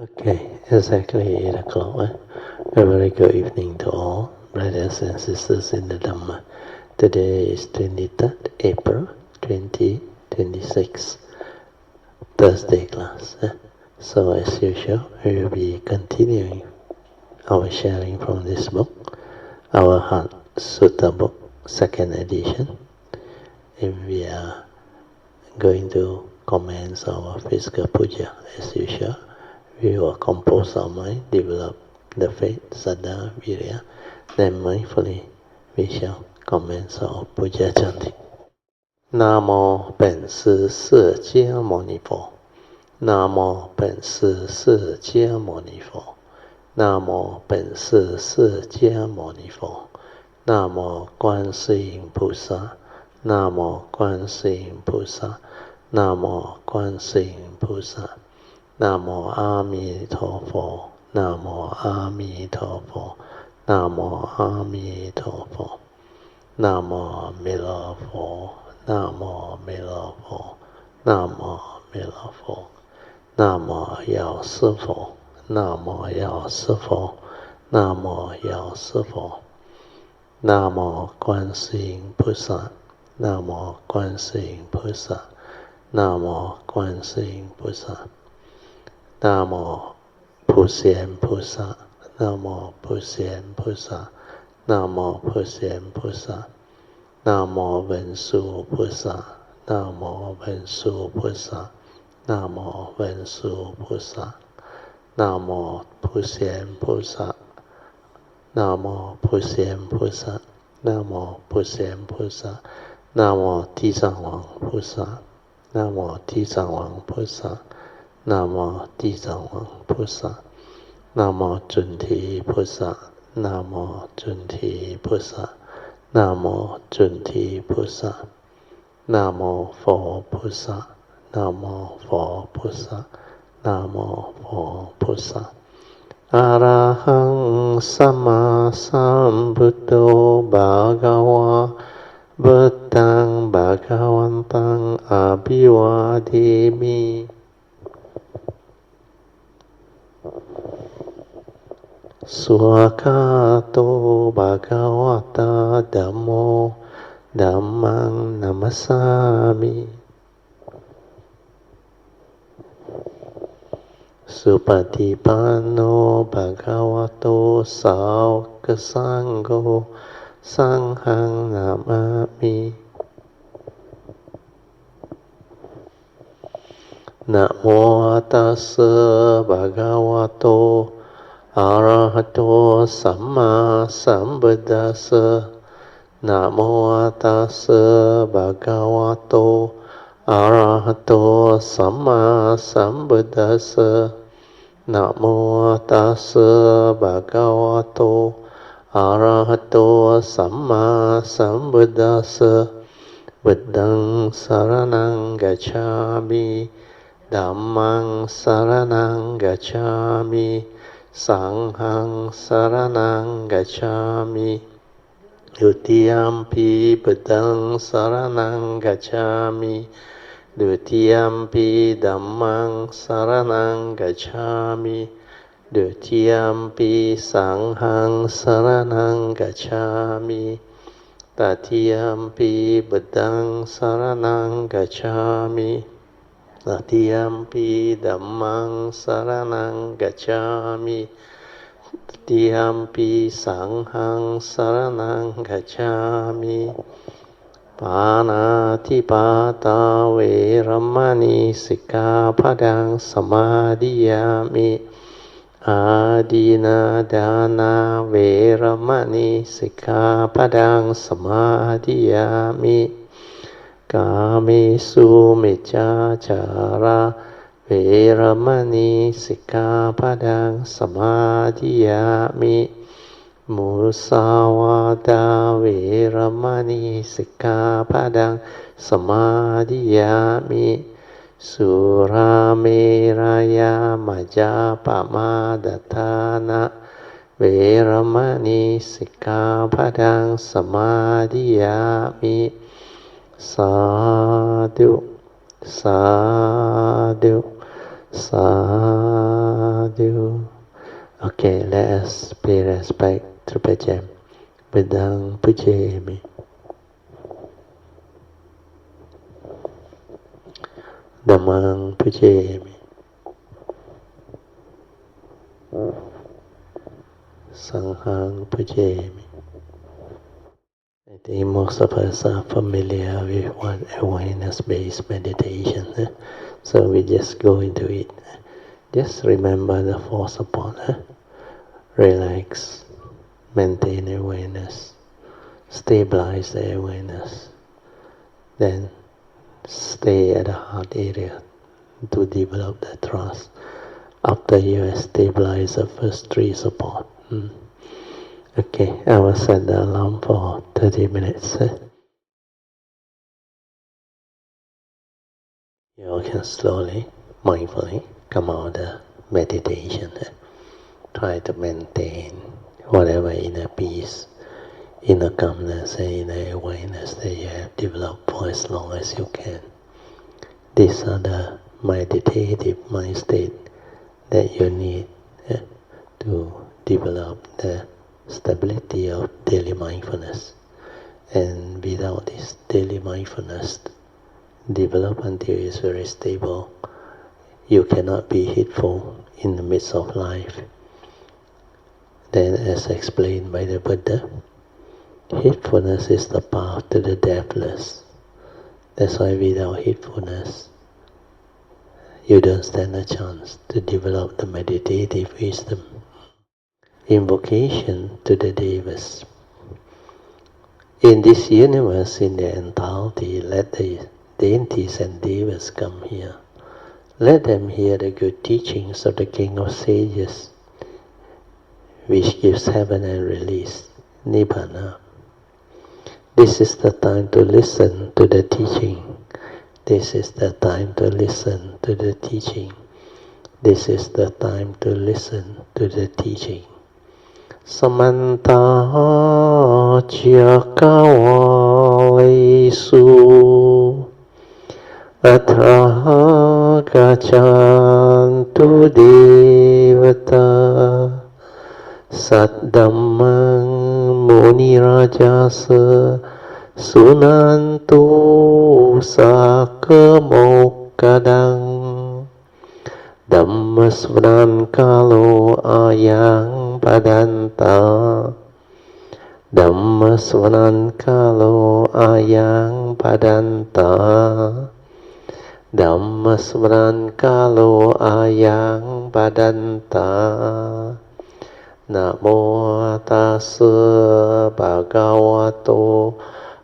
Okay, exactly 8 o'clock. A very good evening to all, brothers and sisters in the Dhamma. Today is 23rd April 2026, Thursday class. So as usual, we will be continuing our sharing from this book, our Heart Sutra book, second edition. And we are going to commence our physical puja as usual. We will compose our mind, develop the faith, saddha, virya. Then mindfully we shall commence our puja chanting. Namo 本师释迦牟尼佛。Namo 本师释迦牟尼佛。Namo 本师释迦牟尼佛。Namo 观世音菩萨。Namo 观世音菩萨。Namo 观世音菩萨。南无阿弥陀佛，南无阿弥陀佛，南无阿弥陀佛，南无弥勒佛，南无弥勒佛，南无弥勒佛，南无药师佛，南无药师佛，南无药师佛，南无观世音菩萨，南无观世音菩萨，南无观世音菩萨。南无普贤菩萨，南无普贤菩萨，南无普贤菩萨，南无文殊菩萨，南无文殊菩萨，南无文殊菩萨，南无普贤菩萨，南无普贤菩萨，南无普贤菩萨，南无地藏王菩萨，南无地藏王菩萨。南无地藏王菩萨，南无准提菩萨，南无准提菩萨，南无准提菩萨，南无佛菩萨，南无佛菩萨，南无佛菩萨。阿拉汉萨玛萨布多巴嘎瓦，布当巴嘎万当阿比瓦提米。Swakato Bhagavata Dhammo Dhammang Namasami Supatipanno Bhagavato Sāvaka Sangho Sanghang Namami Namo Tassa Bhagavato Arahato Samma Sambuddhassa. Namo Tassa Bhagavato Arahato Samma Sambuddhassa. Namo Tassa Bhagavato Arahato Samma Sambuddhassa. Buddhaṃ Saranang Gacchāmi. Dhammang Saranang Gacchāmi. Sanghang Saranang Gacchāmi. Dutiyampi Buddhaṃ Saranang Gacchāmi. Dutiyampi Dhammang Saranang Gacchāmi. Dutiyampi Sanghang Saranang Gacchāmi. Tatiyampi Buddhaṃ Saranang Gacchāmi. Tatiyampi Dhammang Saranang Gacchāmi. Tatiyampi Sanghang Saranang Gacchāmi. Pānātipātā Veramani Sikkhapadang Samadhiyāmi. Ādinādāna Veramani Sikkhapadang Samadhiyāmi. Kāmesu Micchācārā Veramani Sikkhapadang Samadhiyāmi. Musāvādā Veramani Sikkhapadang Samadhiyāmi. Surameraya Majjapamadatthāna Veramani Sikkhapadang Samadhiyāmi. Sadhu, sadhu, sadhu. Okay, let us pay respect to Pajam. Bedang Pujemi. Dhammang Pujemi. Sanghang Pujemi. I think most of us are familiar with what awareness-based meditation. So we just go into it. Just remember the four support. Relax, maintain awareness, stabilize the awareness, then stay at the heart area to develop the trust after you have stabilized the first three support. Okay, I will set the alarm for 30 minutes. You can slowly, mindfully come out of the meditation. Try to maintain whatever inner peace, inner calmness, and inner awareness that you have developed for as long as you can. These are the meditative mind state that you need to develop the stability of daily mindfulness. And without this daily mindfulness develop until it's very stable, you cannot be heedful in the midst of life. Then, as explained by the Buddha, heedfulness is the path to the deathless. That's why without heedfulness, you don't stand a chance to develop the meditative wisdom. Invocation to the Devas. In this universe, in their entirety, let the deities and Devas come here. Let them hear the good teachings of the King of Sages, which gives heaven and release, Nibbana. This is the time to listen to the teaching. This is the time to listen to the teaching. This is the time to listen to the teaching. Samanta Chakawalesu Atra Gachantu Devata Saddhammang Muni Rajasa Sunantu Sakamokadang Dhammasvanan Kalo Ayang Padanta Dhammasvanan Kalo Ayang Padanta Dhammasvanan Kalo Ayang Padanta Namo Tassa Bhagavato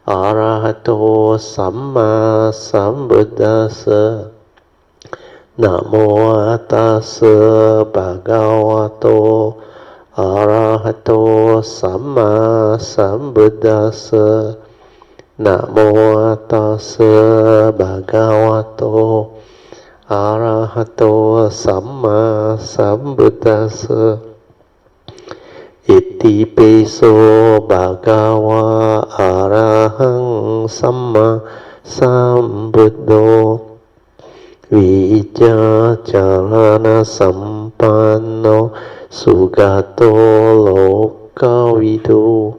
Arahato Samma Sambuddhassa Namo Tassa Bhagavato Arahato Samma Sambuddhassa Namo Tassa Bhagavato Arahato Samma Sambuddhassa Iti peso bhagava arahang samma sambuddho Vijacharana sampanno sugato lokavidu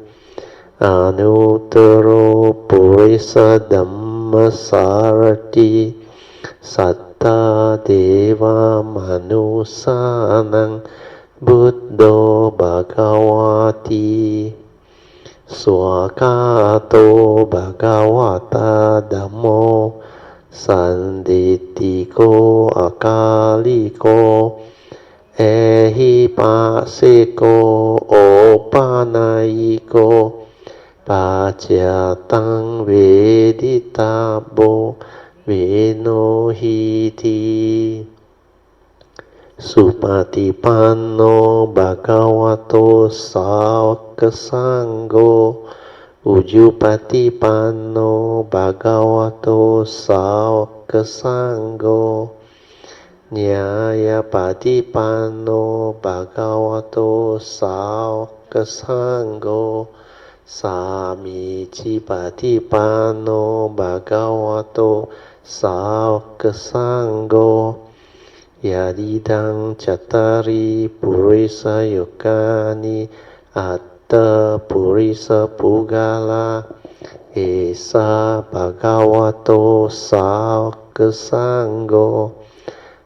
Anuttaro purisa dhammasarati satta deva manusanang Buddho Bhagavati Swakato Bhagavata Dhammo Sanditiko Akaliko Ehipasiko Opanayiko Pachyatang Veditabo Venohiti Supatipanno Bhagavato Sāvaka Sangho Ujupatipanno Bhagavato Sāvaka Sangho Nyayapatipanno Bhagavato Sāvaka Sangho Samicipatipanno Bhagavato Sāvaka Sangho Yadidang Chatari Purisa Yokani Atta Purisa Pugala Esa Bhagavato Sākasango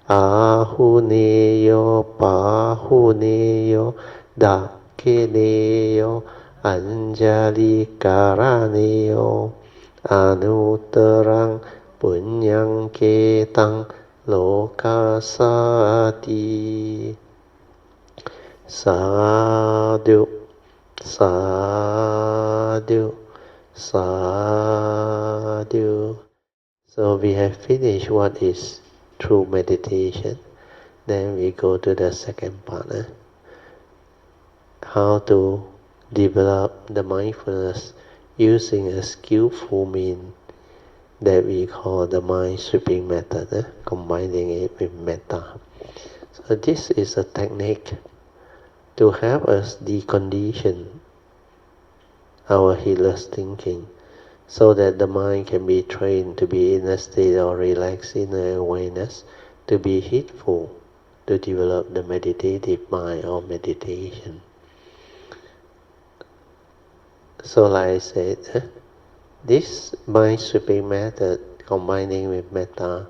Ahuneyo Pahuneyo Dakkeneyo Anjali Karaneyo Anuttarang Punyang Ketang Lokasati. Sadhu, sadhu, sadhu. So we have finished what is true meditation. Then we go to the second part. How to develop the mindfulness using a skillful means that we call the mind sweeping method, combining it with metta. So this is a technique to help us decondition our heedless thinking, so that the mind can be trained to be in a state of relaxed inner awareness, to be heedful, to develop the meditative mind or meditation. So like I said, this mind sweeping method combining with metta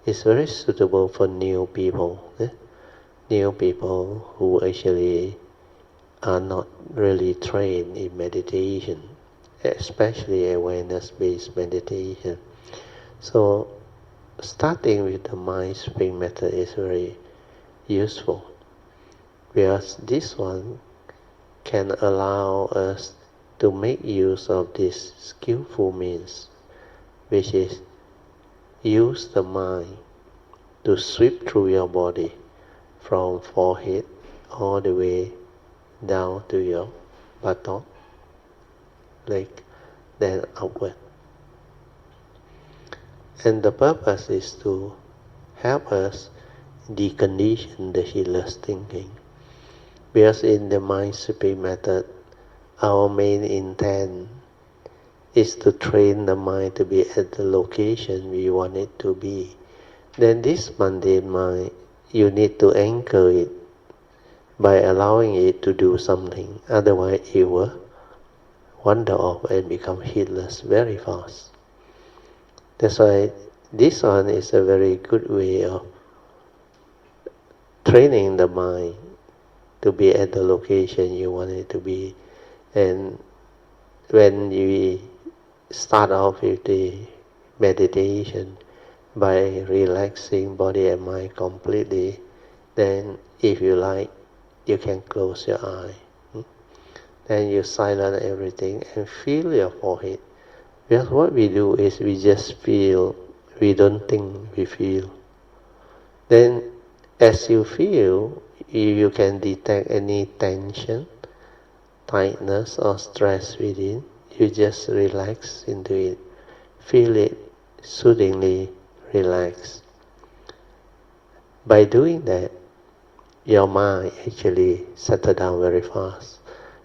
is very suitable for new people. New people who actually are not really trained in meditation, especially awareness-based meditation. So starting with the mind sweeping method is very useful, because this one can allow us to make use of this skillful means, which is use the mind to sweep through your body from forehead all the way down to your buttock, leg, then upward. And the purpose is to help us decondition the heedless thinking. Because in the mind sweeping method, our main intent is to train the mind to be at the location we want it to be. Then this mundane mind, you need to anchor it by allowing it to do something. Otherwise it will wander off and become heedless very fast. That's why this one is a very good way of training the mind to be at the location you want it to be. And when we start off with the meditation by relaxing body and mind completely, then if you like, you can close your eye. Then you silence everything and feel your forehead. Because what we do is we just feel, we don't think, we feel. Then as you feel, you can detect any tension, tightness or stress within. You just relax into it. Feel it soothingly relax. By doing that, your mind actually settles down very fast,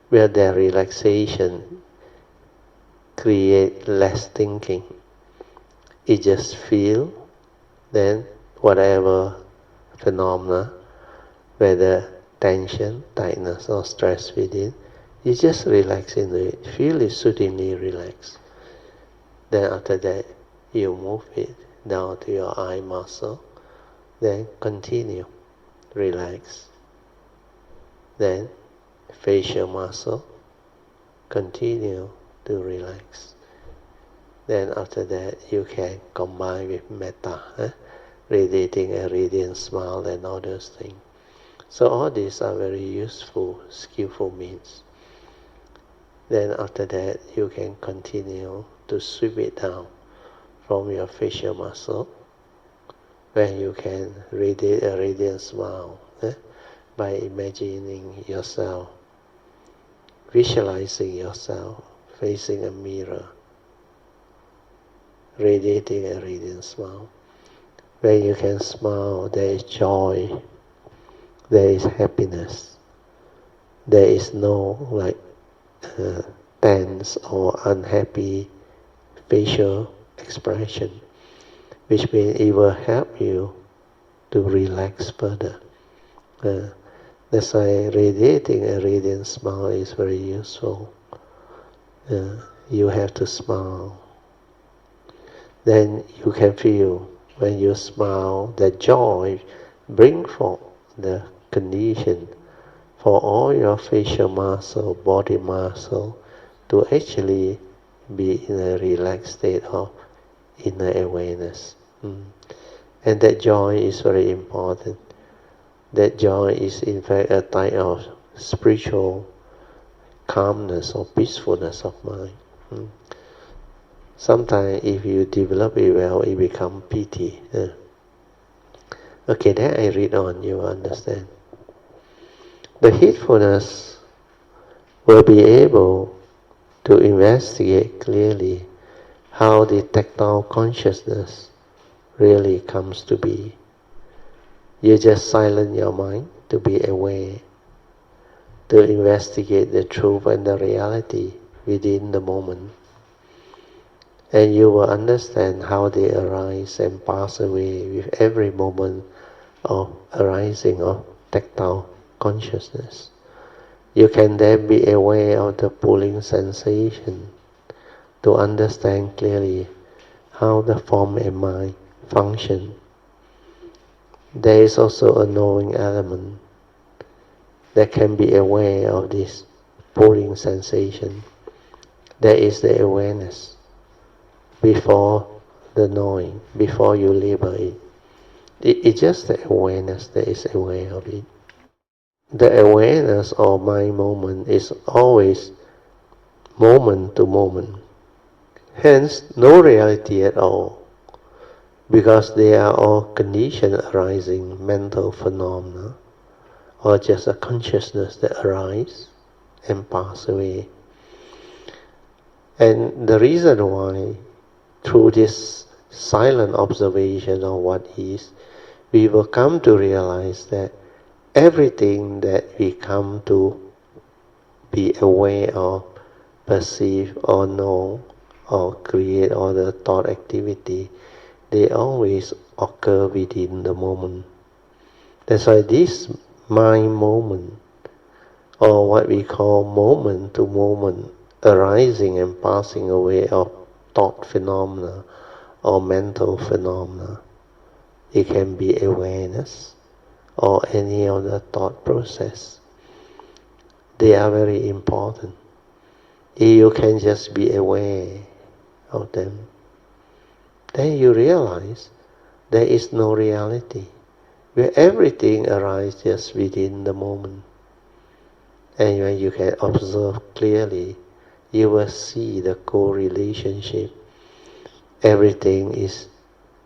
where the relaxation creates less thinking. You just feel, then whatever phenomena, whether tension, tightness or stress within, you just relax into it. Feel it soothingly relax. Then after that, you move it down to your eye muscle. Then continue, relax. Then facial muscle, continue to relax. Then after that, you can combine with metta, radiating a radiant smile and all those things. So all these are very useful, skillful means. Then after that, you can continue to sweep it down from your facial muscle, where you can radiate a radiant smile by imagining yourself, visualizing yourself facing a mirror, radiating a radiant smile. When you can smile, there is joy, there is happiness, there is no tense or unhappy facial expression, which means it will help you to relax further. That's why radiating a radiant smile is very useful. You have to smile. Then you can feel when you smile that joy bring forth the condition for all your facial muscle, body muscle to actually be in a relaxed state of inner awareness. And that joy is very important. That joy is in fact a type of spiritual calmness or peacefulness of mind. Sometimes if you develop it well, it becomes pity. Okay, then I read on, you understand. The heedfulness will be able to investigate clearly how the tactile consciousness really comes to be. You just silence your mind to be aware, to investigate the truth and the reality within the moment. And you will understand how they arise and pass away with every moment of arising of tactile consciousness. You can then be aware of the pulling sensation to understand clearly how the form and mind function. There is also a knowing element that can be aware of this pulling sensation. There is the awareness before the knowing, before you label it. It's just the awareness that is aware of it. The awareness of mind moment is always moment to moment. Hence, no reality at all, because they are all conditioned arising mental phenomena, or just a consciousness that arises and pass away. And the reason why, through this silent observation of what is, we will come to realize that everything that we come to be aware of, perceive or know, or create all the thought activity, they always occur within the moment. That's why this mind moment, or what we call moment to moment, arising and passing away of thought phenomena or mental phenomena, it can be awareness or any other thought process. They are very important. If you can just be aware of them, then you realize there is no reality, where everything arises just within the moment. And when you can observe clearly, you will see the co-relationship. Everything is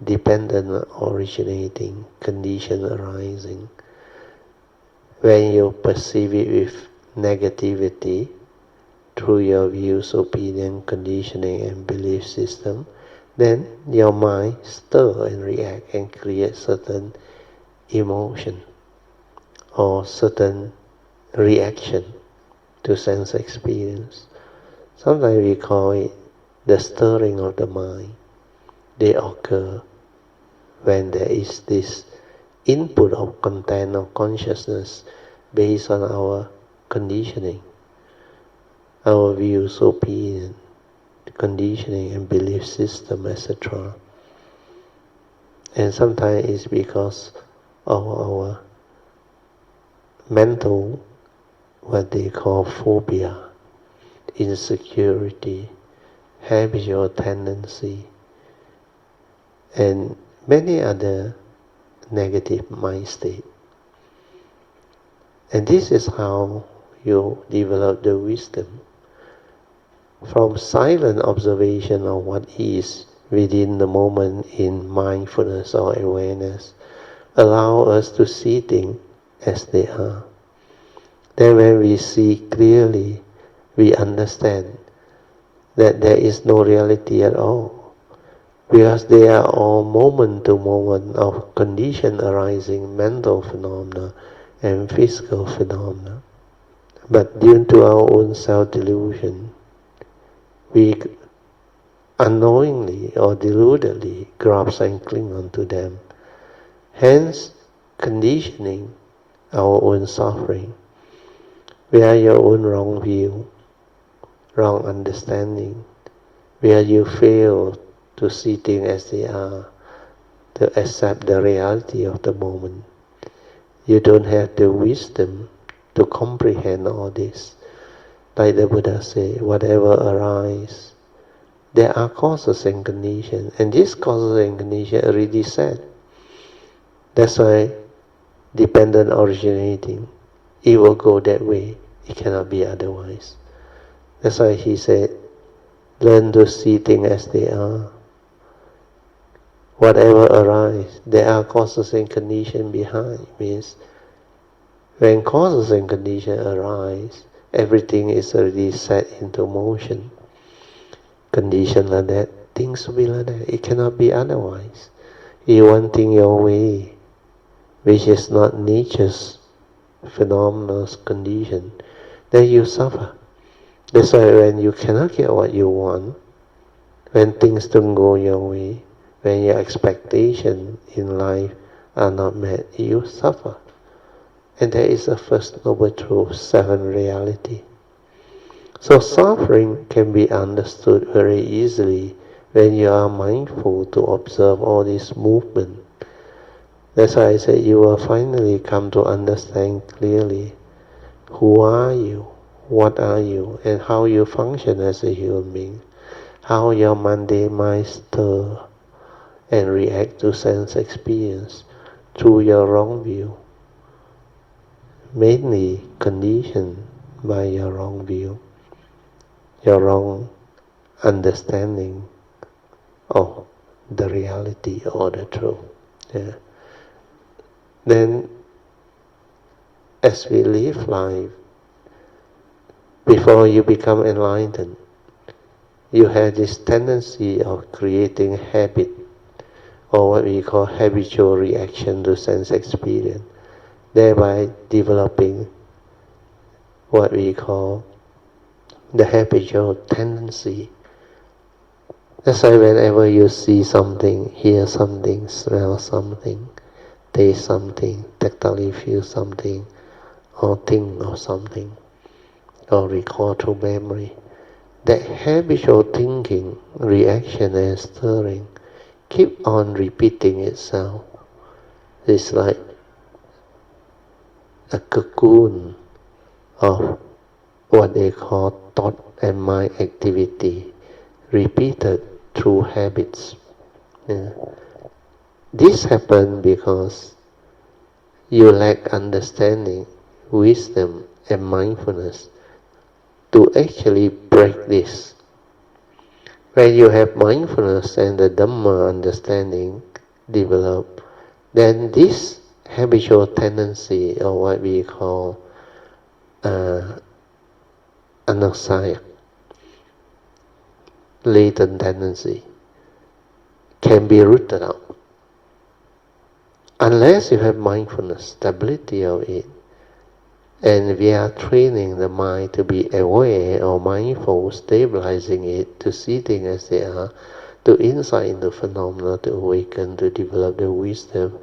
dependent, originating, condition arising. When you perceive it with negativity, through your views, opinion, conditioning and belief system, then your mind stir and react and create certain emotion or certain reaction to sense experience. Sometimes we call it the stirring of the mind. They occur when there is this input of content of consciousness based on our conditioning, our views, opinion, conditioning and belief system, etc. And sometimes it's because of our mental, what they call phobia, insecurity, habitual tendency, and many other negative mind state. And this is how you develop the wisdom. From silent observation of what is within the moment in mindfulness or awareness, allow us to see things as they are. Then when we see clearly, we understand that there is no reality at all, because they are all moment to moment of condition arising mental phenomena and physical phenomena. But due to our own self-delusion, we unknowingly or deludedly grasp and cling onto them. Hence, conditioning our own suffering. Where your own wrong view, wrong understanding, where you fail to see things as they are, to accept the reality of the moment. You don't have the wisdom to comprehend all this. Like the Buddha said, whatever arises, there are causes and conditions, and these causes and conditions are already set. That's why dependent originating, it will go that way. It cannot be otherwise. That's why he said, learn to see things as they are. Whatever arises, there are causes and conditions behind. Means when causes and conditions arise, everything is already set into motion. Condition like that, things will be like that. It cannot be otherwise. You want things your way, which is not nature's phenomenal condition, then you suffer. That's why when you cannot get what you want, when things don't go your way, when your expectations in life are not met, you suffer. And that is the first noble truth, seven reality. So suffering can be understood very easily when you are mindful to observe all this movement. That's why I say you will finally come to understand clearly who are you, what are you, and how you function as a human being, how your mundane mind stir and react to sense experience through your wrong view, mainly conditioned by your wrong view, your wrong understanding of the reality or the truth. Yeah. Then, as we live life, before you become enlightened, you have this tendency of creating habit, or what we call habitual reaction to sense experience, thereby developing what we call the habitual tendency. That's why whenever you see something, hear something, smell something, taste something, tactily feel something, or think of something, or recall through memory, that habitual thinking, reaction and stirring keep on repeating itself. It's like a cocoon of what they call thought and mind activity, repeated through habits. Yeah. This happens because you lack understanding, wisdom, and mindfulness to actually break this. When you have mindfulness and the Dhamma understanding develop, then this habitual tendency, or what we call anusaya, latent tendency, can be rooted out. Unless you have mindfulness, stability of it, and we are training the mind to be aware or mindful, stabilizing it, to see things as they are, to insight into phenomena, to awaken, to develop the wisdom.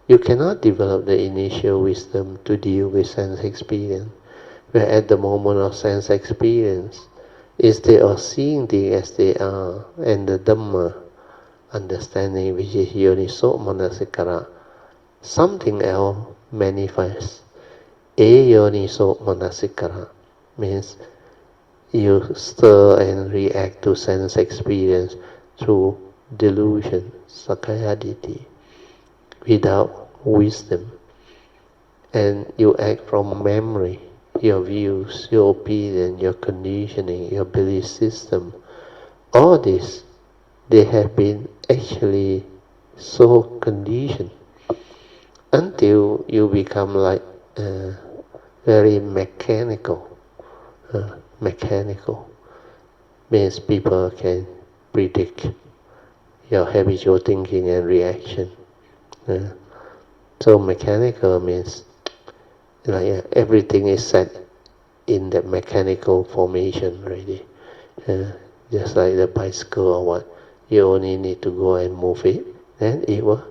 You cannot develop the initial wisdom to deal with sense experience, where at the moment of sense experience, instead of seeing things as they are, and the Dhamma understanding, which is yoniso manasikara, something else manifests. Ayoniso manasikara means you stir and react to sense experience through delusion, sakayaditi, without wisdom. And you act from memory, your views, your opinion, your conditioning, your belief system. All this, they have been actually so conditioned until you become like very mechanical. Mechanical means people can predict your habitual thinking and reaction. So mechanical means like everything is set in the mechanical formation already. Just like the bicycle or what, you only need to go and move it, then it will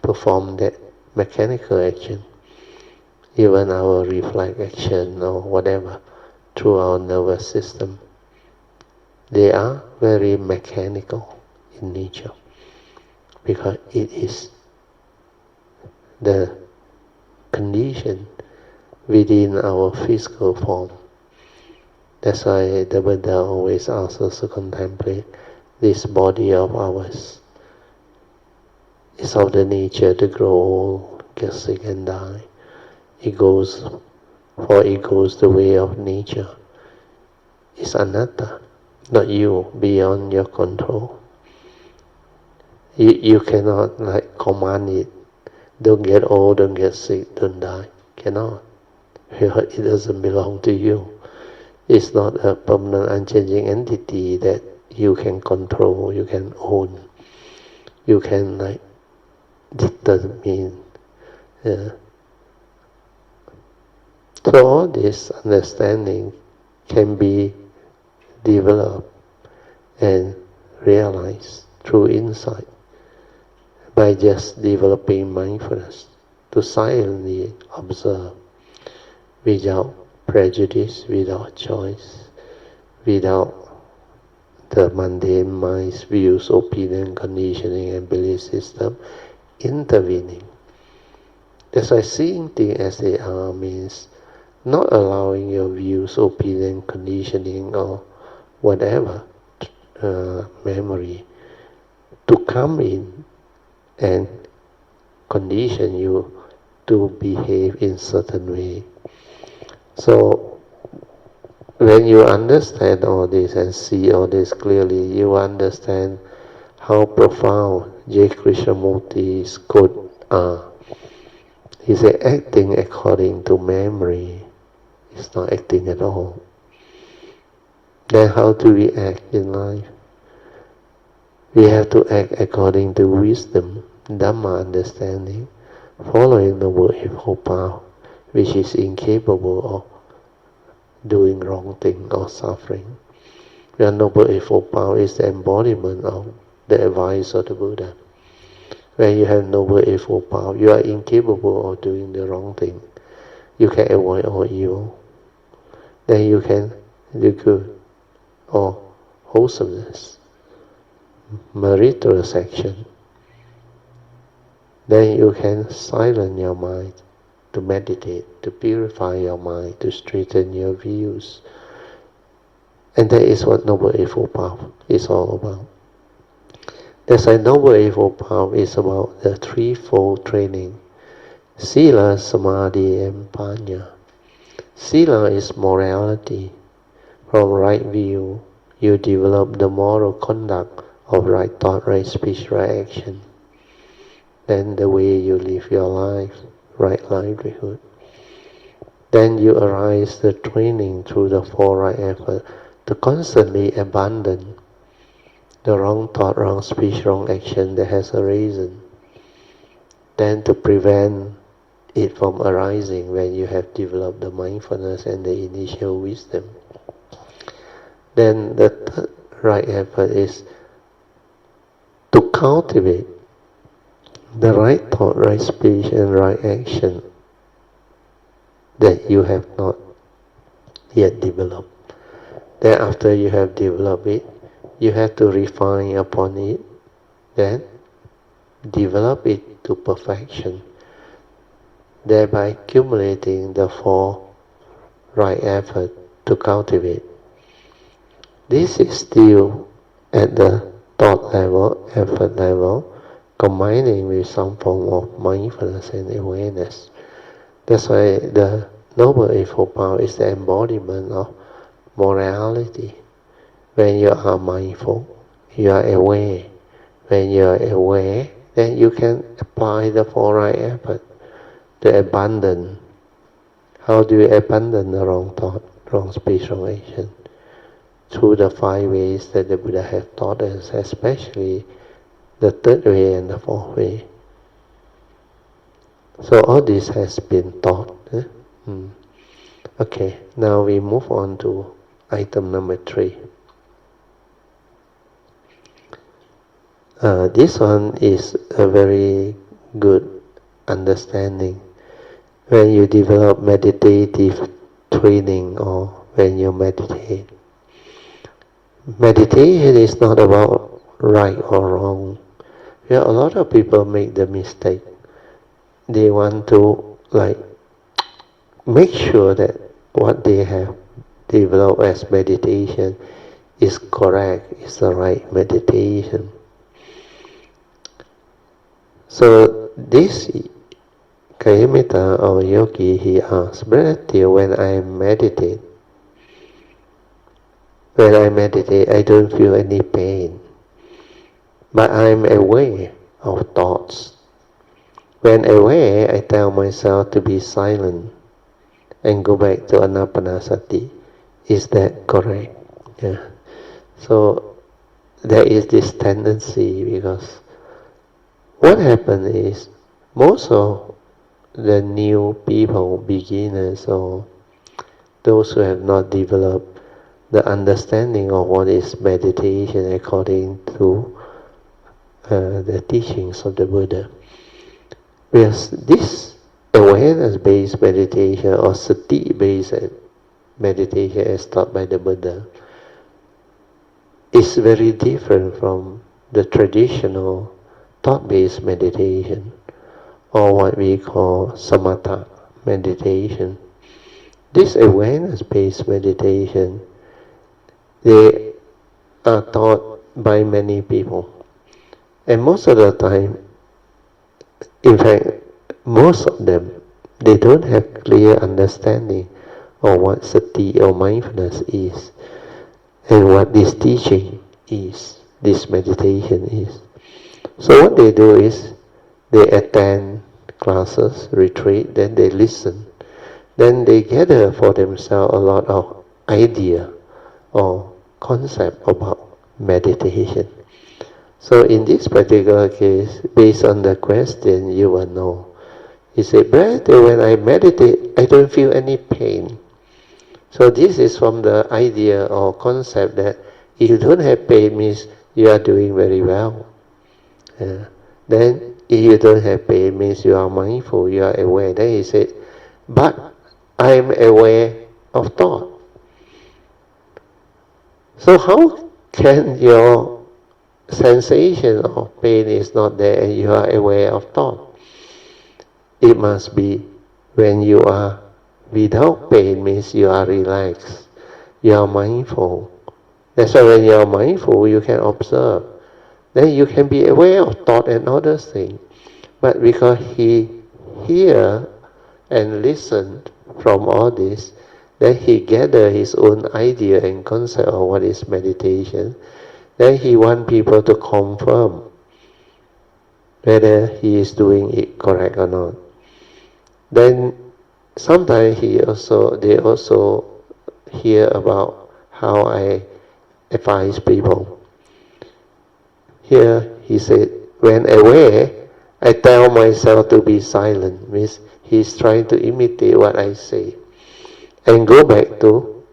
perform that mechanical action, even our reflex action or whatever, through our nervous system. They are very mechanical in nature because it is the condition within our physical form. That's why the Buddha always asks us to contemplate this body of ours. It's of the nature to grow old, get sick and die. It goes the way of nature. It's anatta, not you, beyond your control. You cannot command it. Don't get old, don't get sick, don't die. Cannot. It doesn't belong to you. It's not a permanent, unchanging entity that you can control, you can own. You can determine. Yeah. So all this understanding can be developed and realized through insight by just developing mindfulness to silently observe without prejudice, without choice, without the mundane mind's views, opinion, conditioning and belief system intervening. That's why seeing things as they are means not allowing your views, opinion, conditioning or whatever memory to come in and condition you to behave in certain way. So when you understand all this and see all this clearly, you understand how profound J. Krishnamurti's quote are. He said, acting according to memory is not acting at all. Then how do we act in life? We have to act according to wisdom, Dhamma understanding, following the Noble Eightfold Path, which is incapable of doing wrong thing or suffering. The Noble Eightfold Path is the embodiment of the advice of the Buddha. When you have Noble Eightfold Path, you are incapable of doing the wrong thing. You can avoid all evil. Then you can do good or wholesomeness, meritorious action. Then you can silence your mind to meditate, to purify your mind, to straighten your views. And that is what Noble Eightfold Path is all about. That's why Noble Eightfold Path is about the threefold training: Sila, Samadhi, and Panya. Sila is morality. From right view, you develop the moral conduct of right thought, right speech, right action. Then the way you live your life, right livelihood. Then you arise the training through the four right effort to constantly abandon the wrong thought, wrong speech, wrong action that has arisen. Then to prevent it from arising when you have developed the mindfulness and the initial wisdom. Then the third right effort is to cultivate the right thought, right speech and right action that you have not yet developed. Then after you have developed it, you have to refine upon it, then develop it to perfection, thereby accumulating the four right effort to cultivate. This is still at the thought level, effort level, combining with some form of mindfulness and awareness. That's why the Noble Eightfold Path is the embodiment of morality. When you are mindful, you are aware. When you are aware, then you can apply the four right effort to abandon. How do you abandon the wrong thought, wrong speech, wrong action? Through the 5 ways that the Buddha has taught us, especially the third way and the fourth way. So all this has been taught. Okay, now we move on to item number 3. This one is a very good understanding. When you develop meditative training or when you meditate, meditation is not about right or wrong. Yeah, a lot of people make the mistake. They want to make sure that what they have developed as meditation is correct, is the right meditation. So this Kayamita or yogi, he asks, Brother Teo, when I meditate, I don't feel any pain, but I'm aware of thoughts. When aware, I tell myself to be silent and go back to anapanasati. Is that correct? Yeah. So there is this tendency, because what happens is most of the new people, beginners or those who have not developed the understanding of what is meditation according to the teachings of the Buddha. Because this awareness-based meditation or sati-based meditation as taught by the Buddha is very different from the traditional thought-based meditation, or what we call samatha meditation. This awareness-based meditation, they are taught by many people. And most of the time, in fact, most of them, they don't have clear understanding of what sati or mindfulness is, and what this teaching is, this meditation is. So what they do is, they attend classes, retreat, then they listen. Then they gather for themselves a lot of idea or concept about meditation. So in this particular case, based on the question, you will know. He said, Brother, when I meditate, I don't feel any pain. So this is from the idea or concept that if you don't have pain, means you are doing very well. Then if you don't have pain, means you are mindful, you are aware. Then he said, but I am aware of thought. So how can your sensation of pain is not there and you are aware of thought? It must be when you are without pain, means you are relaxed, you are mindful. That's why when you are mindful, you can observe. Then you can be aware of thought and other things. But because he hear and listen from all this, then he gather his own idea and concept of what is meditation. Then he want people to confirm whether he is doing it correct or not. Then sometimes they also hear about how I advise people. Here he said, when aware, I tell myself to be silent, means he's trying to imitate what I say. And go back to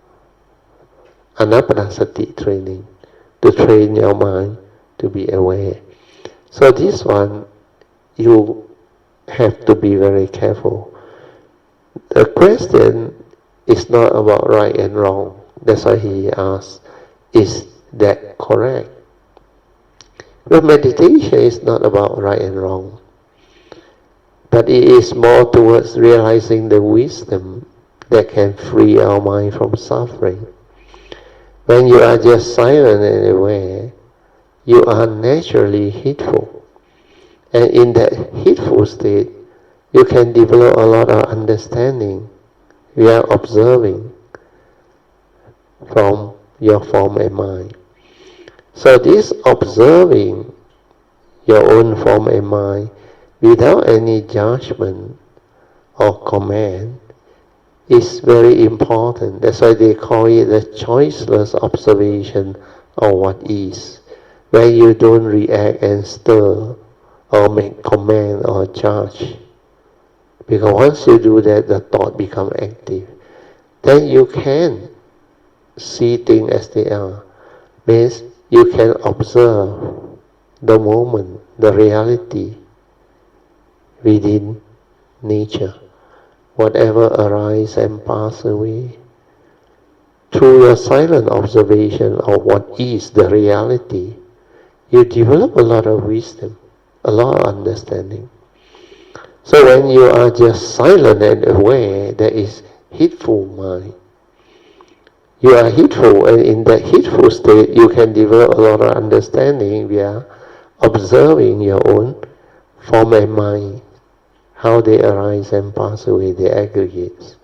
anapanasati training, to train your mind to be aware. So this one, you have to be very careful. The question is not about right and wrong. That's why he asks, is that correct? But meditation is not about right and wrong. But it is more towards realizing the wisdom that can free our mind from suffering. When you are just silent and aware, you are naturally heedful. And in that heedful state, you can develop a lot of understanding. You are observing from your form and mind. So this observing your own form and mind without any judgment or command is very important. That's why they call it the choiceless observation of what is, where you don't react and stir or make command or judge. Because once you do that, the thought becomes active. Then you can see things as they are. Means you can observe the moment, the reality within nature, whatever arises and passes away. Through your silent observation of what is the reality, you develop a lot of wisdom, a lot of understanding. So when you are just silent and aware, there is heedful mind. You are heedful, and in that heedful state, you can develop a lot of understanding via observing your own form and mind, how they arise and pass away, the aggregates,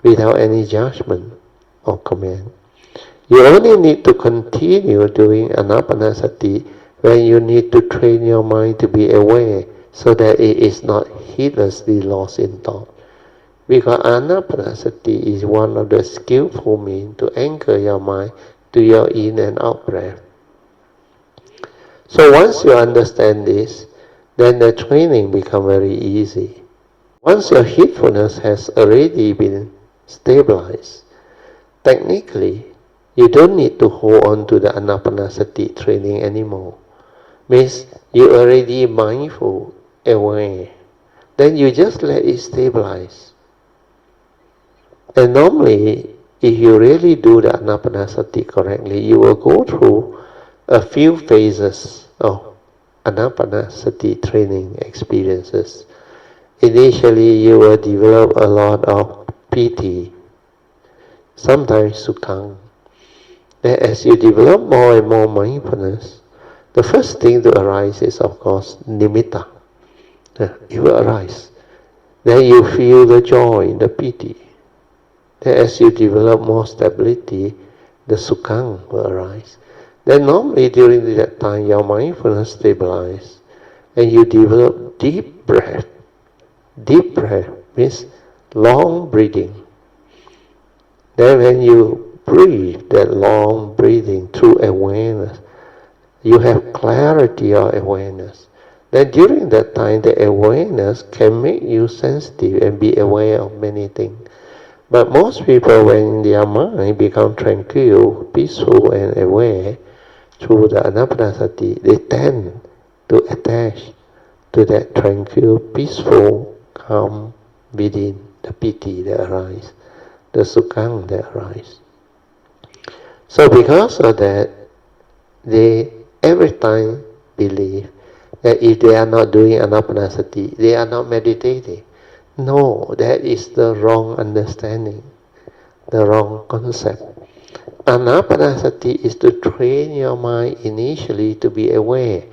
without any judgment or command. You only need to continue doing anapanasati when you need to train your mind to be aware so that it is not heedlessly lost in thought. Because anapanasati is one of the skillful means to anchor your mind to your in and out breath. So once you understand this, then the training becomes very easy. Once your heedfulness has already been stabilized, technically, you don't need to hold on to the anapanasati training anymore. Means you already mindful, aware. Then you just let it stabilize. And normally, if you really do the anapanasati correctly, you will go through a few phases of anapanasati training experiences. Initially, you will develop a lot of piti, sometimes sukhang. Then as you develop more and more mindfulness, the first thing to arise is, of course, nimitta. It will arise. Then you feel the joy, the piti. Then as you develop more stability, the sukhang will arise. Then normally during that time, your mindfulness stabilizes, and you develop deep breath. Deep breath means long breathing. Then when you breathe that long breathing through awareness, you have clarity of awareness. Then during that time, the awareness can make you sensitive and be aware of many things. But most people, when their mind becomes tranquil, peaceful and aware through the anapanasati, they tend to attach to that tranquil, peaceful, calm within, the piti that arises, the sukhang that arises. So because of that, they every time believe that if they are not doing anapanasati, they are not meditating. No, that is the wrong understanding, the wrong concept. Anapanasati is to train your mind initially to be aware,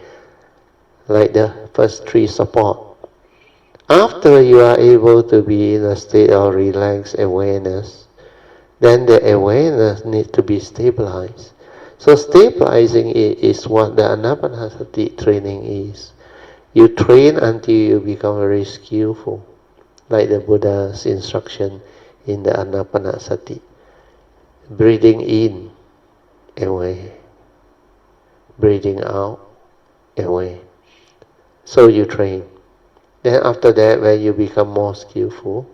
like the first three support. After you are able to be in a state of relaxed awareness, then the awareness needs to be stabilized. So stabilizing it is what the anapanasati training is. You train until you become very skillful, like the Buddha's instruction in the anapanasati. Breathing in, away. Breathing out, away. So you train. Then after that, when you become more skillful,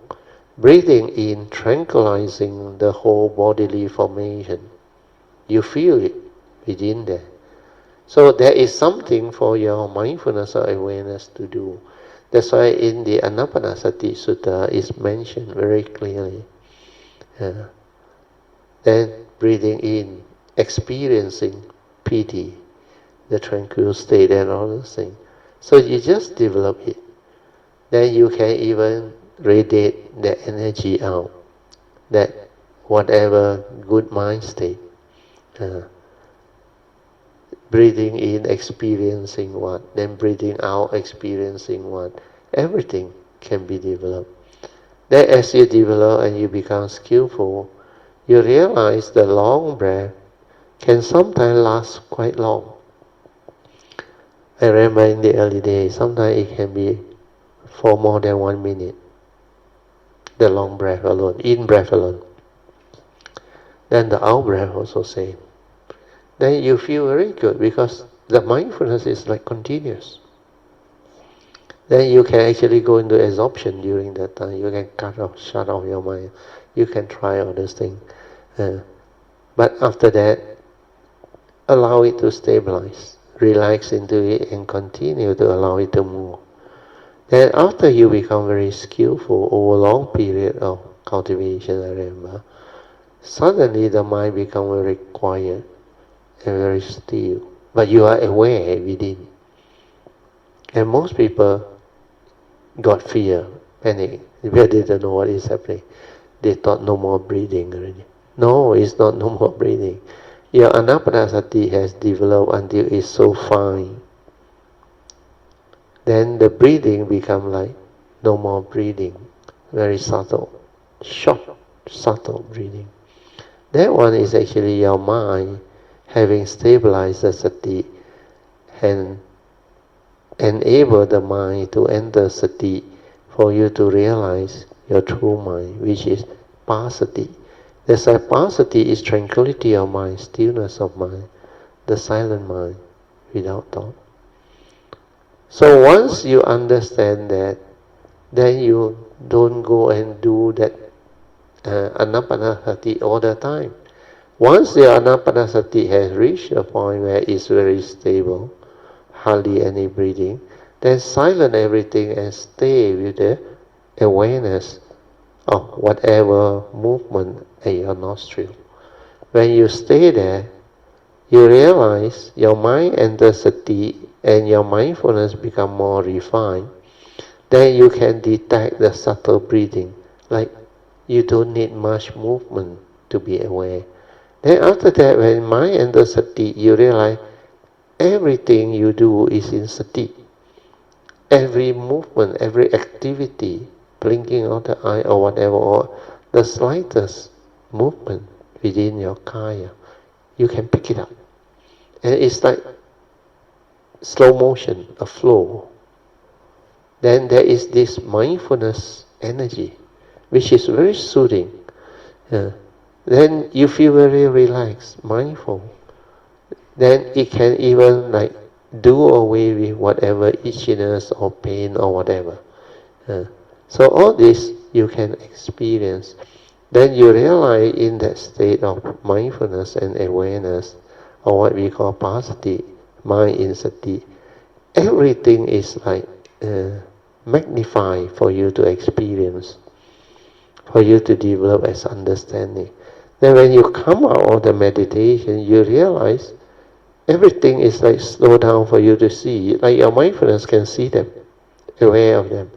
breathing in, tranquilizing the whole bodily formation. You feel it within there. So there is something for your mindfulness or awareness to do. That's why in the Anapanasati Sutta is mentioned very clearly. Then breathing in, experiencing piti, the tranquil state and all those things. So you just develop it. Then you can even radiate the energy out, that whatever good mind state. Breathing in, experiencing what, then breathing out, experiencing what. Everything can be developed. Then as you develop and you become skillful, you realize the long breath can sometimes last quite long. I remember in the early days, sometimes it can be for more than 1 minute. The long breath alone, in breath alone. Then the out breath also same. Then you feel very good because the mindfulness is like continuous. Then you can actually go into absorption during that time. You can shut off your mind. You can try all these things. But after that, allow it to stabilize. Relax into it and continue to allow it to move. Then after you become very skillful over a long period of cultivation, I remember, suddenly the mind becomes very quiet and very still. But you are aware within. And most people got fear, panic, because they don't know what is happening. They thought no more breathing already. No, it's not no more breathing. Your anapanasati has developed until it's so fine. Then the breathing become like no more breathing, very subtle, short, subtle breathing. That one is actually your mind having stabilized the sati and enable the mind to enter sati for you to realize your true mind, which is pasati. The pasati is tranquility of mind, stillness of mind, the silent mind without thought. So once you understand that, then you don't go and do that anapanasati all the time. Once your anapanasati has reached a point where it's very stable, hardly any breathing, then silence everything and stay with the awareness of whatever movement at your nostril. When you stay there, you realize your mind enters sati and your mindfulness become more refined. Then you can detect the subtle breathing, like you don't need much movement to be aware. Then after that, when mind enters sati, you realize everything you do is in sati. Every movement, every activity, blinking of the eye or whatever, or the slightest movement within your kaya, you can pick it up. And it's like slow motion, a flow. Then there is this mindfulness energy, which is very soothing. Then you feel very relaxed, mindful. Then it can even like do away with whatever itchiness or pain or whatever. So all this you can experience. Then you realize in that state of mindfulness and awareness, or what we call pasati, mind in sati, everything is like magnified for you to experience, for you to develop as understanding. Then when you come out of the meditation, you realize everything is like slow down for you to see. Like your mindfulness can see them, aware of them.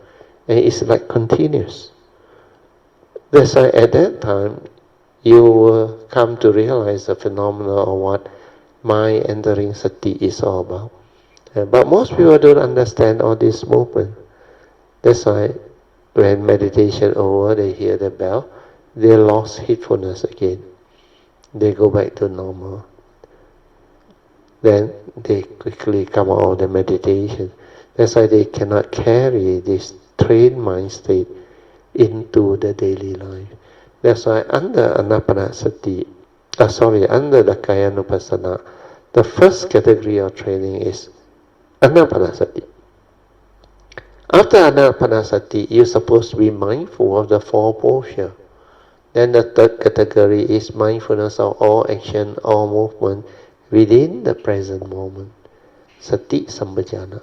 And it's like continuous. That's why at that time, you will come to realize the phenomena of what mind entering sati is all about. But most people don't understand all this movement. That's why when meditation over, they hear the bell, they lost heedfulness again. They go back to normal. Then they quickly come out of the meditation. That's why they cannot carry this trained mind state into the daily life. That's why under anapanasati, under the kayanupassana, the first category of training is anapanasati. After anapanasati, you're supposed to be mindful of the four posture. Then the third category is mindfulness of all action, all movement within the present moment. Sati Sambhajana.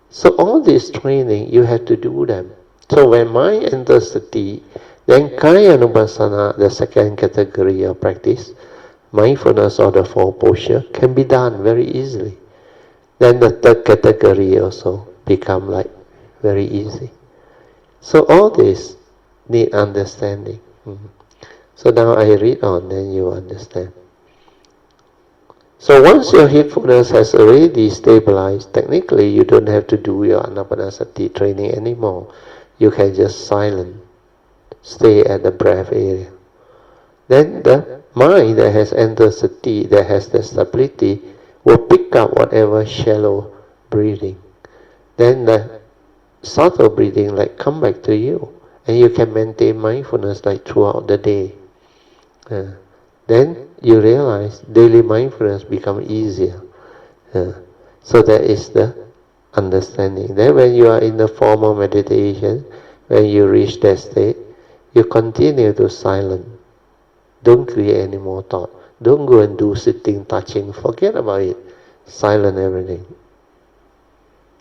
So all this training, you have to do them. So when mind enters sati, then kaya anupassana, the second category of practice, mindfulness of the four posture, can be done very easily. Then the third category also become like very easy. So all this need understanding. So now I read on, then you understand. So once your heedfulness has already stabilized, technically you don't have to do your anapanasati training anymore. You can just silent, stay at the breath area. Then the mind that has entered sati, that has the stability, will pick up whatever shallow breathing. Then the subtle breathing like come back to you, and you can maintain mindfulness like throughout the day. Then you realize daily mindfulness become easier. So that is the understanding. Then when you are in the formal meditation, when you reach that state, you continue to silence. Don't create any more thought. Don't go and do sitting, touching. Forget about it. Silence everything.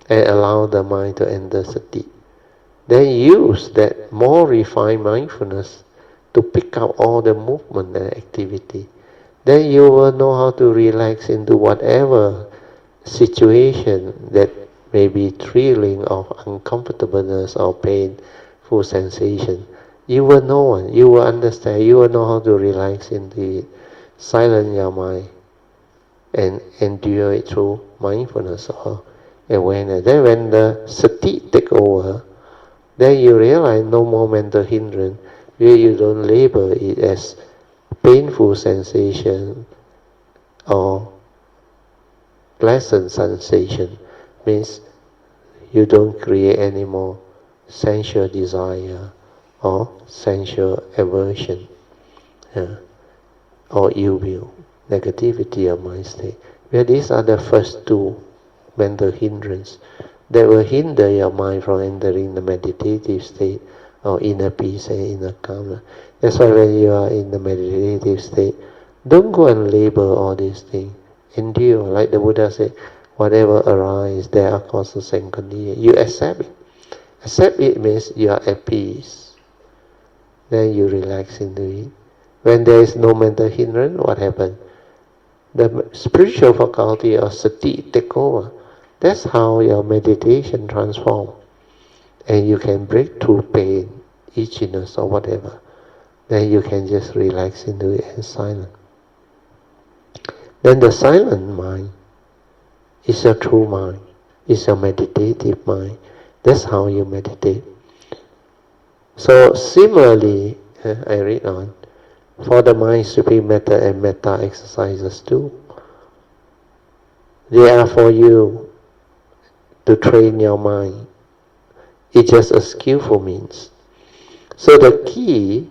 And allow the mind to enter sati. then use that more refined mindfulness to pick up all the movement and activity. Then you will know how to relax into whatever situation that may be thrilling of uncomfortableness or painful sensation. You will know it, you will understand, you will know how to relax into it, silence your mind, and endure it through mindfulness or awareness. Then when the sati take over, then you realize no more mental hindrance, where you don't label it as painful sensation or pleasant sensation. Means you don't create any more sensual desire or sensual aversion, or ill will, negativity of mind state. Where these are the first two mental hindrance that will hinder your mind from entering the meditative state or inner peace and inner calmness. That's why when you are in the meditative state, don't go and label all these things. Endure, like the Buddha said, whatever arises, there are causes and conditions. You accept it. Accept it means you are at peace. Then you relax into it. When there is no mental hindrance, what happens? The spiritual faculty of sati take over. That's how your meditation transforms. And you can break through pain, itchiness or whatever. Then you can just relax into it and silent. Then the silent mind is a true mind. It's a meditative mind. That's how you meditate. So similarly, I read on, for the mind sweeping method and metta exercises too. They are for you to train your mind. It's just a skillful means. So the key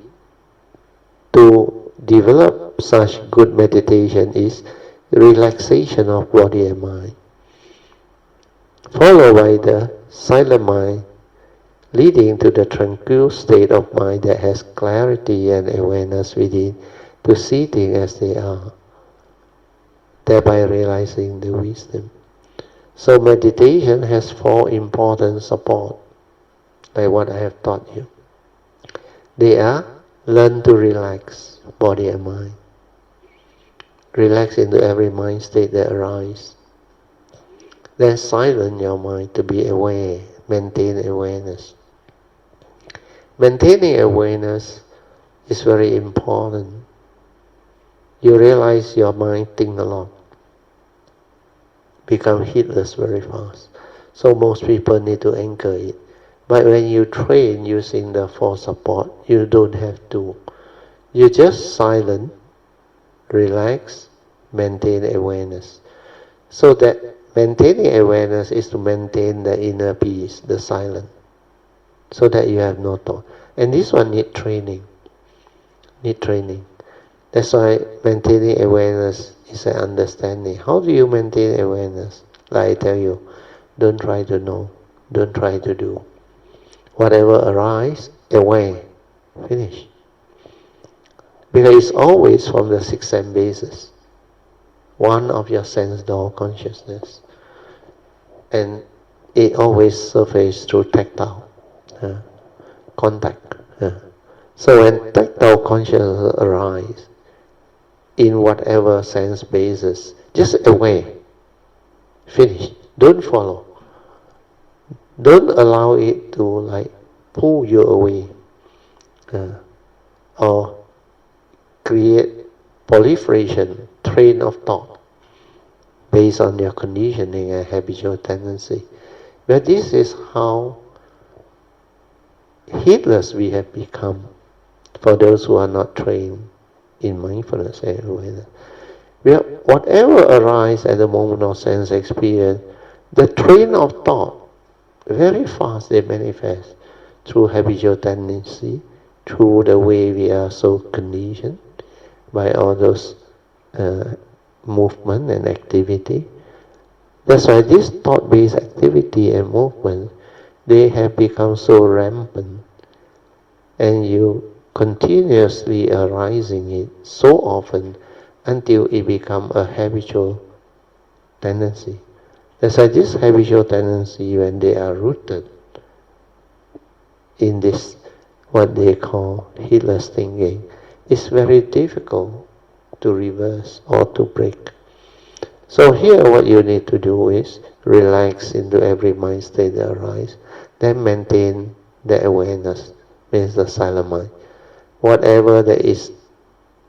to develop such good meditation is relaxation of body and mind, followed by the silent mind, leading to the tranquil state of mind that has clarity and awareness within to see things as they are, thereby realizing the wisdom. So meditation has four important support, like what I have taught you. They are: learn to relax body and mind. Relax into every mind state that arises. Then silence your mind to be aware, maintain awareness. Maintaining awareness is very important. You realize your mind thinks a lot, become heedless very fast. So most people need to anchor it. But when you train using the four support, you don't have to. You just silent, relax, maintain awareness. So that maintaining awareness is to maintain the inner peace, the silence, so that you have no thought. And this one need training. That's why maintaining awareness is an understanding. How do you maintain awareness? Like I tell you, don't try to know, don't try to do. Whatever arises, aware, finish. Because it's always from the six sense basis, one of your sense door consciousness. And it always surfaces through tactile contact. So when tactile consciousness arises, in whatever sense basis, just aware, finish, don't follow. Don't allow it to pull you away or create proliferation, train of thought based on your conditioning and habitual tendency. But this is how heedless we have become for those who are not trained in mindfulness and awareness. Whatever arises at the moment of sense experience, the train of thought, very fast they manifest through habitual tendency, through the way we are so conditioned by all those movement and activity. That's why this thought-based activity and movement, they have become so rampant, and you continuously arising it so often until it becomes a habitual tendency. That's why this habitual tendency, when they are rooted, in this, what they call heedless thinking, it's very difficult to reverse or to break. So here what you need to do is relax into every mind state that arises, then maintain the awareness, means the silent mind. Whatever that is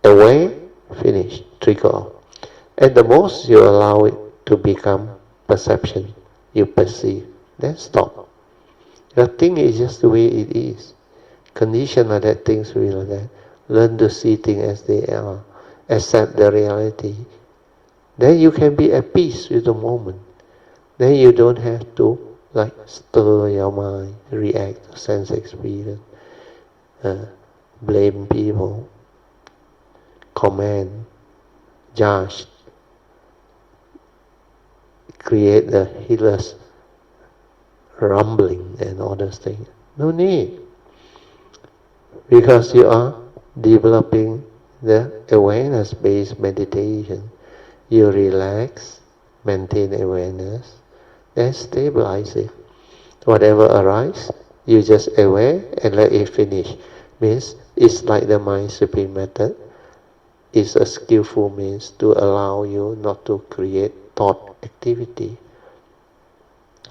away, finish, trigger off. At the most, you allow it to become perception. You perceive, then stop. The thing is just the way it is. Condition are that things really like that. Learn to see things as they are. Accept the reality. Then you can be at peace with the moment. Then you don't have to stir your mind, react to sense experience, blame people, comment, judge, create a heedless rumbling and all those things. No need. Because you are developing the awareness-based meditation. You relax, maintain awareness, then stabilize it. Whatever arises, you just aware and let it finish. Means it's like the mind sweeping method. It's a skillful means to allow you not to create thought activity.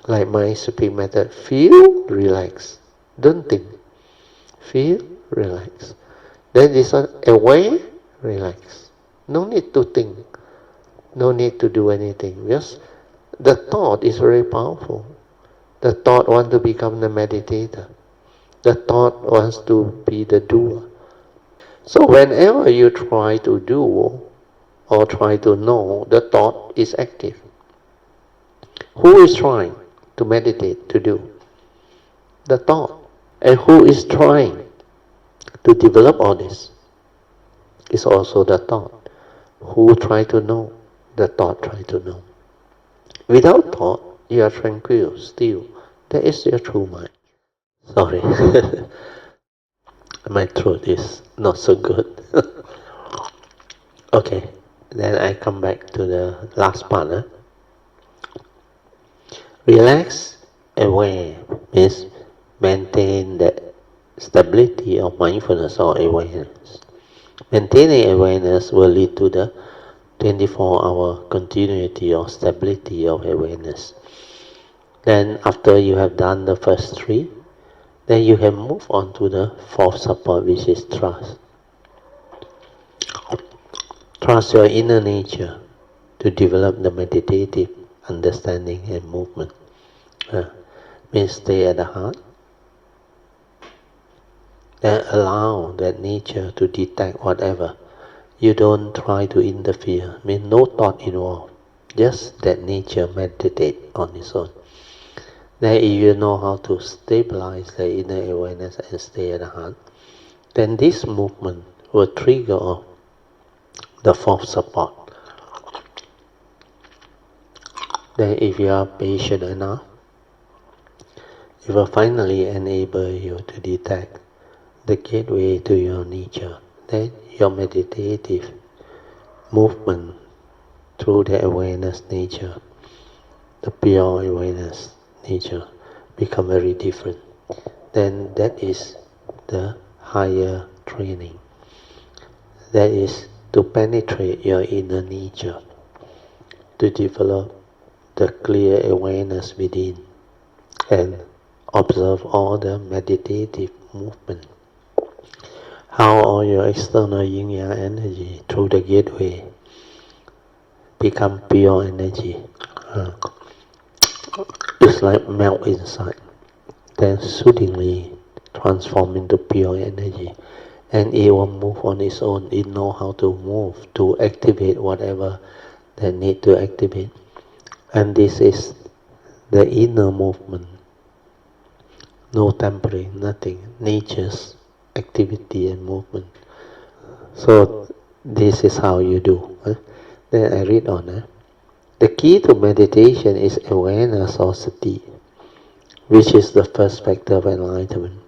Like mind sweeping method, feel, relax. Don't think. Feel, relax. Then this one, aware, relax. No need to think. No need to do anything. Just the thought is very powerful. The thought wants to become the meditator. The thought wants to be the doer. So whenever you try to do or try to know, the thought is active. Who is trying to meditate, to do? The thought. And who is trying to develop all this? It's also the thought. Who try to know? The thought try to know. Without thought, you are tranquil, still. That is your true mind. Sorry. My throat is not so good. Okay, then I come back to the last part. Relax, aware means maintain the stability of mindfulness or awareness. Maintaining awareness will lead to the 24-hour continuity or stability of awareness. Then after you have done the first three, then you can move on to the fourth support, which is trust. Trust your inner nature to develop the meditative understanding and movement. Means stay at the heart. Then allow that nature to detect whatever. You don't try to interfere. Means no thought involved. Just that nature meditate on its own. Then if you know how to stabilize the inner awareness and stay at the heart, then this movement will trigger off the fourth support. Then if you are patient enough, it will finally enable you to detect the gateway to your nature. Then your meditative movement through the awareness nature, the pure awareness nature, become very different. Then that is the higher training. That is to penetrate your inner nature, to develop the clear awareness within and observe all the meditative movement. How all your external yin-yang energy through the gateway become pure energy. It's like melt inside, then soothingly transform into pure energy, and it will move on its own. It knows how to move, to activate whatever that need to activate. And this is the inner movement. No tampering, nothing. Nature's activity and movement. So this is how you do. Then I read on. The key to meditation is awareness or sati, which is the first factor of enlightenment.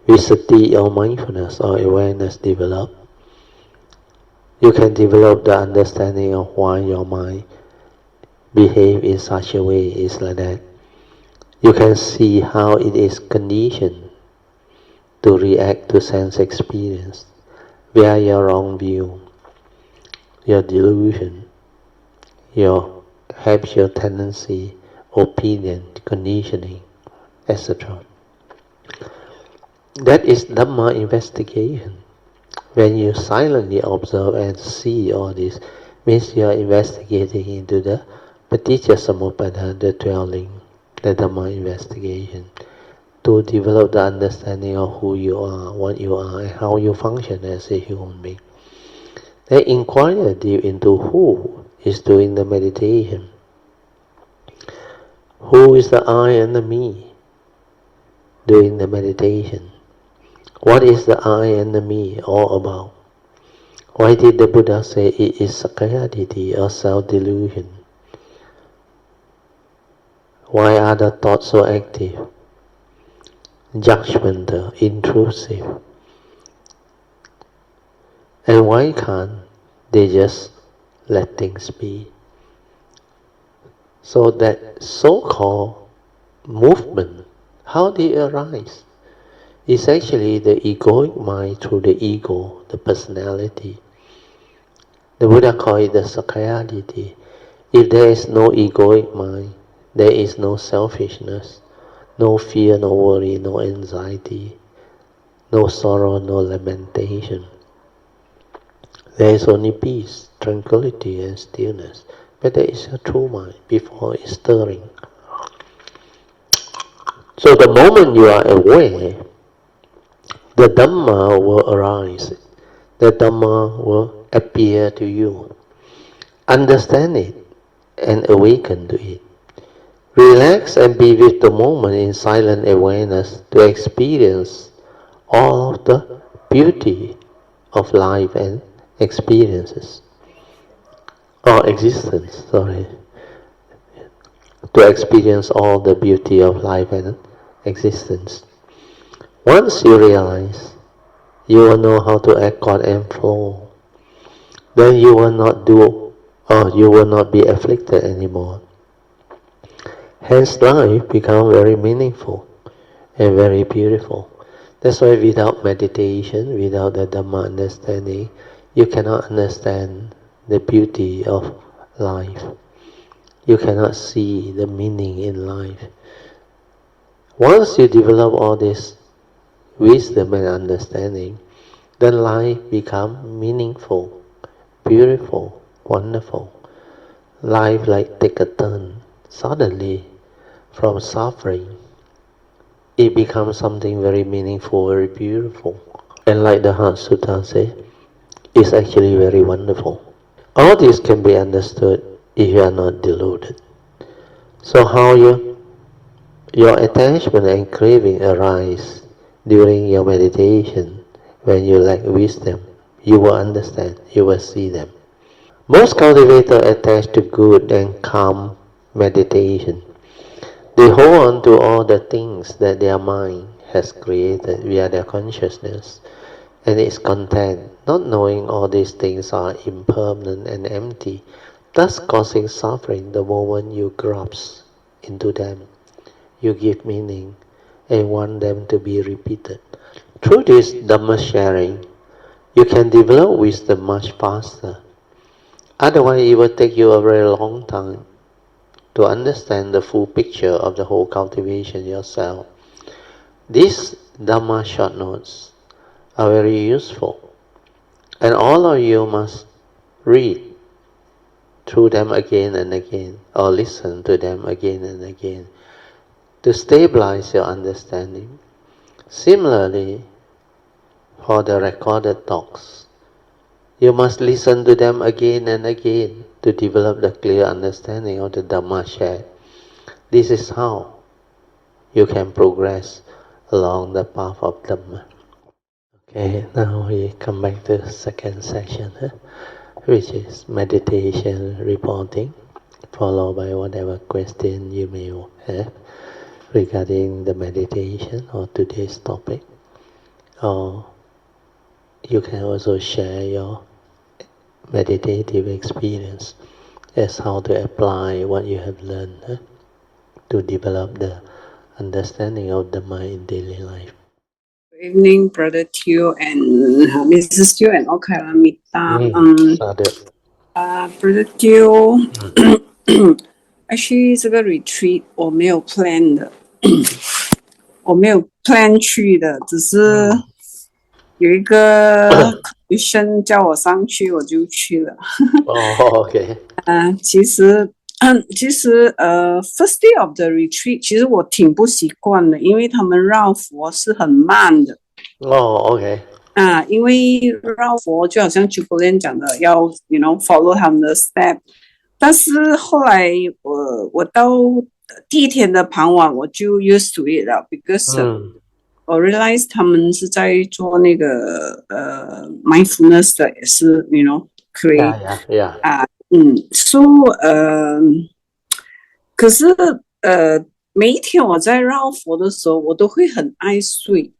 With sati or mindfulness or awareness developed, you can develop the understanding of why your mind behave in such a way is like that. You can see how it is conditioned to react to sense experience via your wrong view, your delusion, your habitual tendency, opinion, conditioning, etc. That is Dhamma investigation. When you silently observe and see all this, means you are investigating into the Paticca Samuppada, the dwelling, the Dhamma investigation, to develop the understanding of who you are, what you are, and how you function as a human being. Then inquire deep into who is doing the meditation. Who is the I and the me doing the meditation? What is the I and the me all about? Why did the Buddha say it is Sakkayaditthi or self-delusion? Why are the thoughts so active, judgmental, intrusive? And why can't they just let things be? So that so-called movement, how did it arise? It's actually the egoic mind through the ego, the personality. The Buddha called it the Sakkayaditthi. If there is no egoic mind, there is no selfishness, no fear, no worry, no anxiety, no sorrow, no lamentation. There is only peace, tranquility, and stillness. But there is a true mind before it's stirring. So the moment you are aware, the Dhamma will arise. The Dhamma will appear to you. Understand it and awaken to it. Relax and be with the moment in silent awareness to experience all of the beauty of life and experiences. Or existence, sorry. To experience all the beauty of life and existence. Once you realize, you will know how to accord and flow. Then you will not be afflicted anymore. Hence life becomes very meaningful and very beautiful. That's why without meditation, without the Dhamma understanding, you cannot understand the beauty of life. You cannot see the meaning in life. Once you develop all this wisdom and understanding, then life becomes meaningful, beautiful, wonderful. Life like take a turn. Suddenly, from suffering, it becomes something very meaningful, very beautiful. And like the Heart Sutra says, it's actually very wonderful. All this can be understood if you are not deluded. So how your attachment and craving arise during your meditation when you lack wisdom, you will understand, you will see them. Most cultivators attach to good and calm meditation. They hold on to all the things that their mind has created via their consciousness and its content, not knowing all these things are impermanent and empty, thus causing suffering the moment you grasp into them. You give meaning and want them to be repeated. Through this Dhamma sharing, you can develop wisdom much faster. Otherwise, it will take you a very long time to understand the full picture of the whole cultivation yourself. These Dhamma short notes are very useful, and all of you must read through them again and again, or listen to them again and again, to stabilize your understanding. Similarly, for the recorded talks, you must listen to them again and again to develop the clear understanding of the Dhamma shared. This is how you can progress along the path of Dhamma. Okay, now we come back to the second session, which is meditation reporting, followed by whatever question you may have regarding the meditation or today's topic. Or you can also share your meditative experience as how to apply what you have learned to develop the understanding of Dhamma in daily life. Good evening, Brother Teo and Mrs. Teo and Okalamita. Sadhu. Brother Teo, actually 这个 retreat 我没有 plan 的，我没有 plan 去的，只是有一个 commission 叫我上去，我就去了。OK。其实 first day of the retreat 其实我挺不习惯的，因为他们绕佛是很慢的。OK。因为绕佛就好像 Jubilant 讲的，要 follow 他们的 step。但是后来我到第一天的傍晚我就 used to it 了 ，because 我 realize 他们是在做那个mindfulness 的，也是可以so 可是每一天我在绕佛的时候，我都会很爱睡。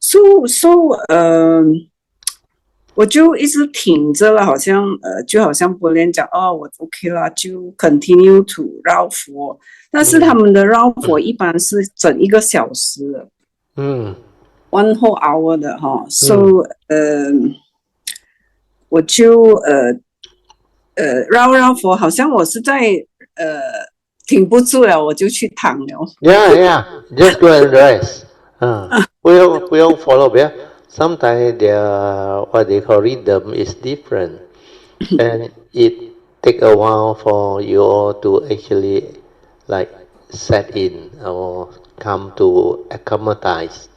So 我就一直挺着了，好像就好像伯莲讲我 OK 啦，就 continue to 绕佛。但是他们的绕佛一般是整1个小时的，1 whole hour 的哈。So 我就绕佛，好像我是在挺不住了，我就去躺了。Just go and rest. 不用 follow 别。Sometimes their what they call rhythm is different, and it take a while for you all to actually like set in or come to acclimatize.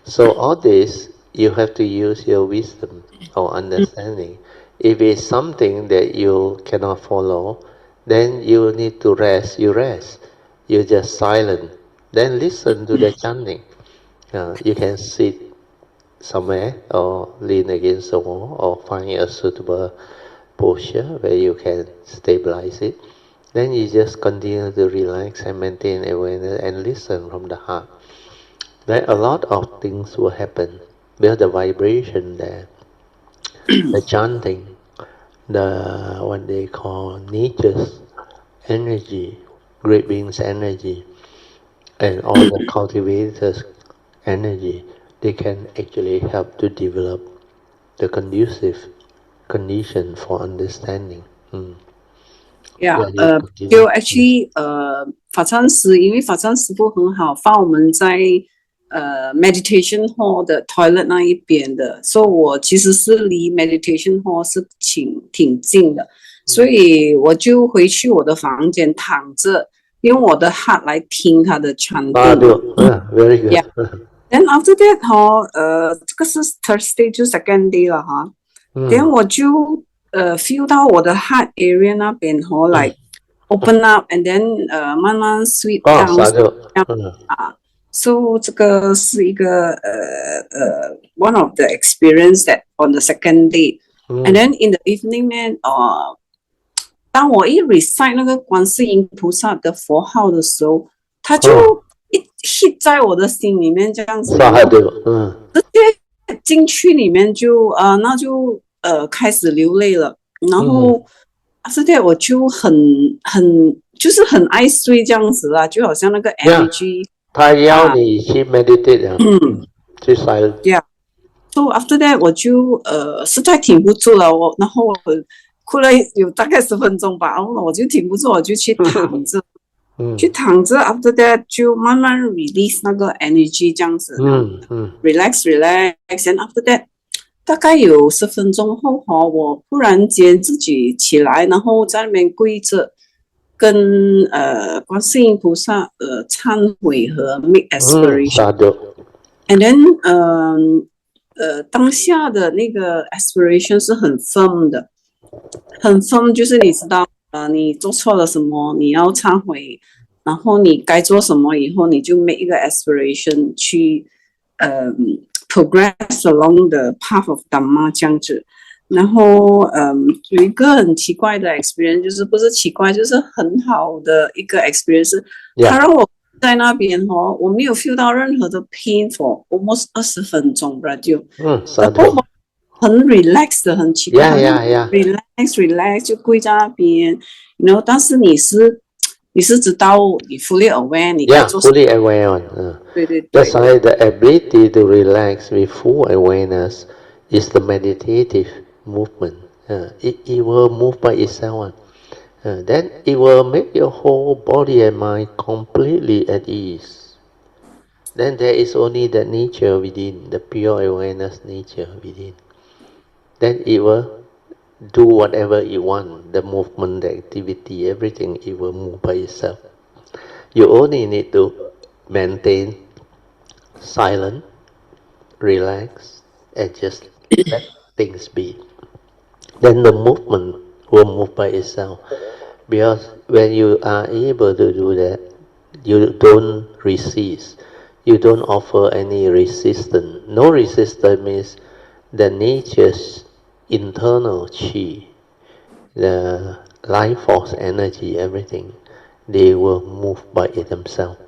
So all this you have to use your wisdom or understanding. If it's something that you cannot follow, then you need to rest. You rest. You just silent. Then listen to the chanting. You can sit somewhere or lean against the wall or find a suitable posture where you can stabilize it. Then you just continue to relax and maintain awareness and listen from the heart. Then a lot of things will happen because the vibration there, the chanting, the what they call nature's energy, great beings energy, and all the cultivators energy, they can actually help to develop the conducive condition for understanding.就 actually 法禅师，因为法禅师傅很好，放我们在meditation hall 的 toilet 那一边的，所以我其实是离 meditation hall 是挺近的，所以我就回去我的房间躺着，用我的 heart 来听他的 chanting。Very good. Then after that 这个是 Thursday 就 second day 了哈。Then 我就feel 到我的 heart area 那边like open up and then 慢慢 sweep down。So 这个是一个one of the experience that on the second day. And then in the evening 呢，当我一 recite 那个观世音菩萨的佛号的时候，他就一 hit 在我的心里面这样子，直接进去里面就那就开始流泪了，然后after that我就就是很爱睡这样子啦，就好像那个 energy。他要你去 meditate 去 silent。So after that 我就实在挺不住了，然后我哭了有大概10分钟吧，然后我就挺不住，我就去躺着。去躺着 after that 就慢慢 release 那个 energy 这样子relax and after that 大概有10分钟后我忽然间自己起来，然后在那边跪着跟观世音菩萨忏悔和 make aspiration。And then 当下的那个 aspiration 是很 firm 的，很 firm 就是你知道你做错了什么你要忏悔，然后你该做什么以后你就 make 一个 aspiration 去progress along the path of Dhamma 这样子。然后有一个很奇怪的 experience， 就是不是奇怪，就是很好的一个 experience， 他让我在那边我没有 feel 到任何的 pain for almost 20分钟吧，就很 relax 的，很奇怪，relax 就跪在那边，然后但是你是你是知道你 fully aware 你该做什么。fully aware on. 对对对。That's why the ability to relax with full awareness is the meditative movement. It will move by itself. Then it will make your whole body and mind completely at ease. Then there is only the nature within, the pure awareness nature within. Then it will do whatever it wants, the movement, the activity, everything, it will move by itself. You only need to maintain silent, relax, and just let things be. Then the movement will move by itself. Because when you are able to do that, you don't resist. You don't offer any resistance. No resistance means the nature's internal chi, the life force, energy, everything, they will move by it themselves.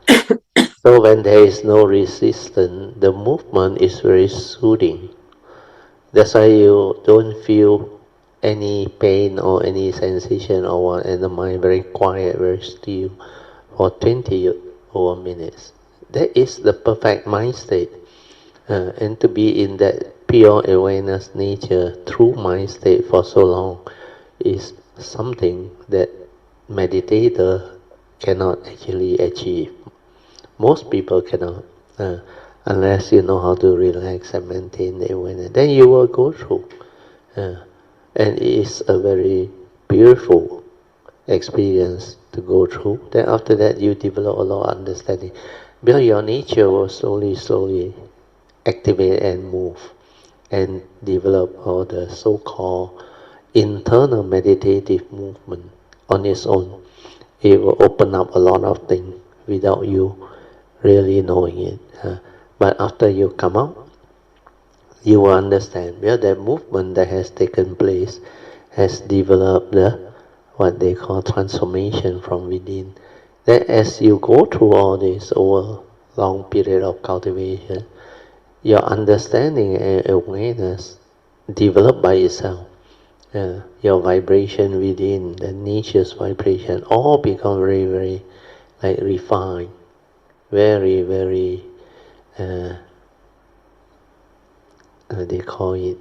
So when there is no resistance, the movement is very soothing. That's why you don't feel any pain or any sensation or what, and the mind very quiet, very still for 20 over minutes. That is the perfect mind state. And to be in that pure awareness nature, true mind state for so long is something that meditator cannot actually achieve. Most people cannot, unless you know how to relax and maintain the awareness. Then you will go through. And it is a very beautiful experience to go through. Then after that, you develop a lot of understanding. Because your nature will slowly activate and move and develop all the so-called internal meditative movement on its own. It will open up a lot of things without you really knowing it. But after you come out, you will understand. Because the movement that has taken place has developed the what they call transformation from within. That as you go through all this over long period of cultivation, your understanding and awareness develop by itself. Your vibration within, the nature's vibration, all become very, very like refined, very, very, they call it,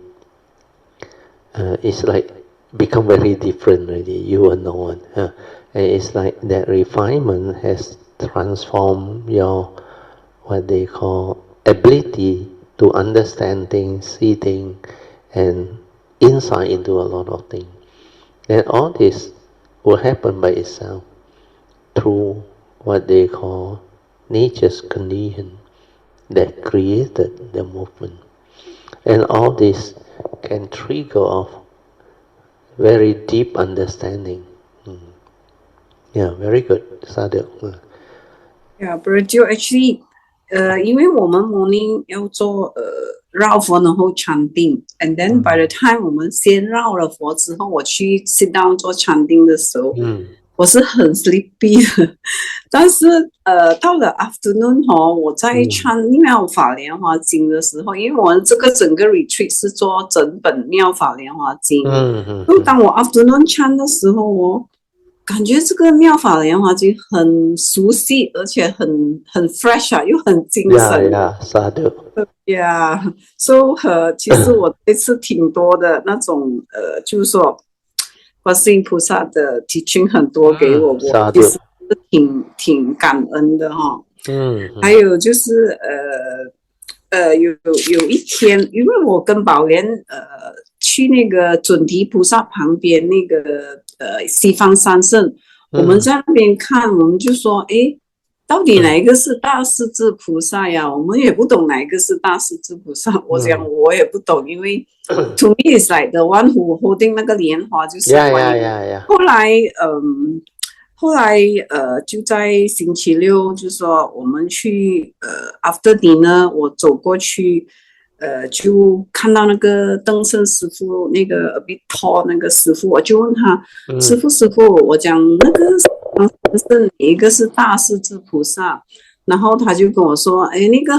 it's like become very different already, you will know it. And it's like that refinement has transformed your, what they call, ability to understand things, see things, and insight into a lot of things. And all this will happen by itself through what they call nature's condition that created the movement. And all this can trigger off very deep understanding. Yeah, very good. Sadhu. Yeah, but you actually, 因为我们 morning 要做绕佛，然后 chanting，and then by the time 我们先绕了佛之后，我去 sit down 做 chanting 的时候，我是很 sleepy 的。但是到了 afternoon 我在 chant 妙法莲华经的时候，因为我们这个整个 retreat 是做整本妙法莲华经，所以当我 afternoon chant 的时候，我感觉这个妙法莲华经很熟悉，而且很 fresh 啊，又很精神。Sadhu. So 其实我这次挺多的那种就是说观世音菩萨的 teaching 很多给我，我其实挺感恩的哈。还有就是有一天，因为我跟宝莲去那个准提菩萨旁边那个西方三圣，我们在那边看，我们就说，诶，到底哪一个是大势至菩萨呀？我们也不懂哪一个是大势至菩萨。我讲我也不懂，因为 to me is like the one who holding 那个莲花就是。后来就在星期六，就说我们去after dinner，我走过去就看到那个登圣师父，那个 a bit tall 那个师父，我就问他师父，我讲那个是哪一个是大势至菩萨？然后他就跟我说，哎，那个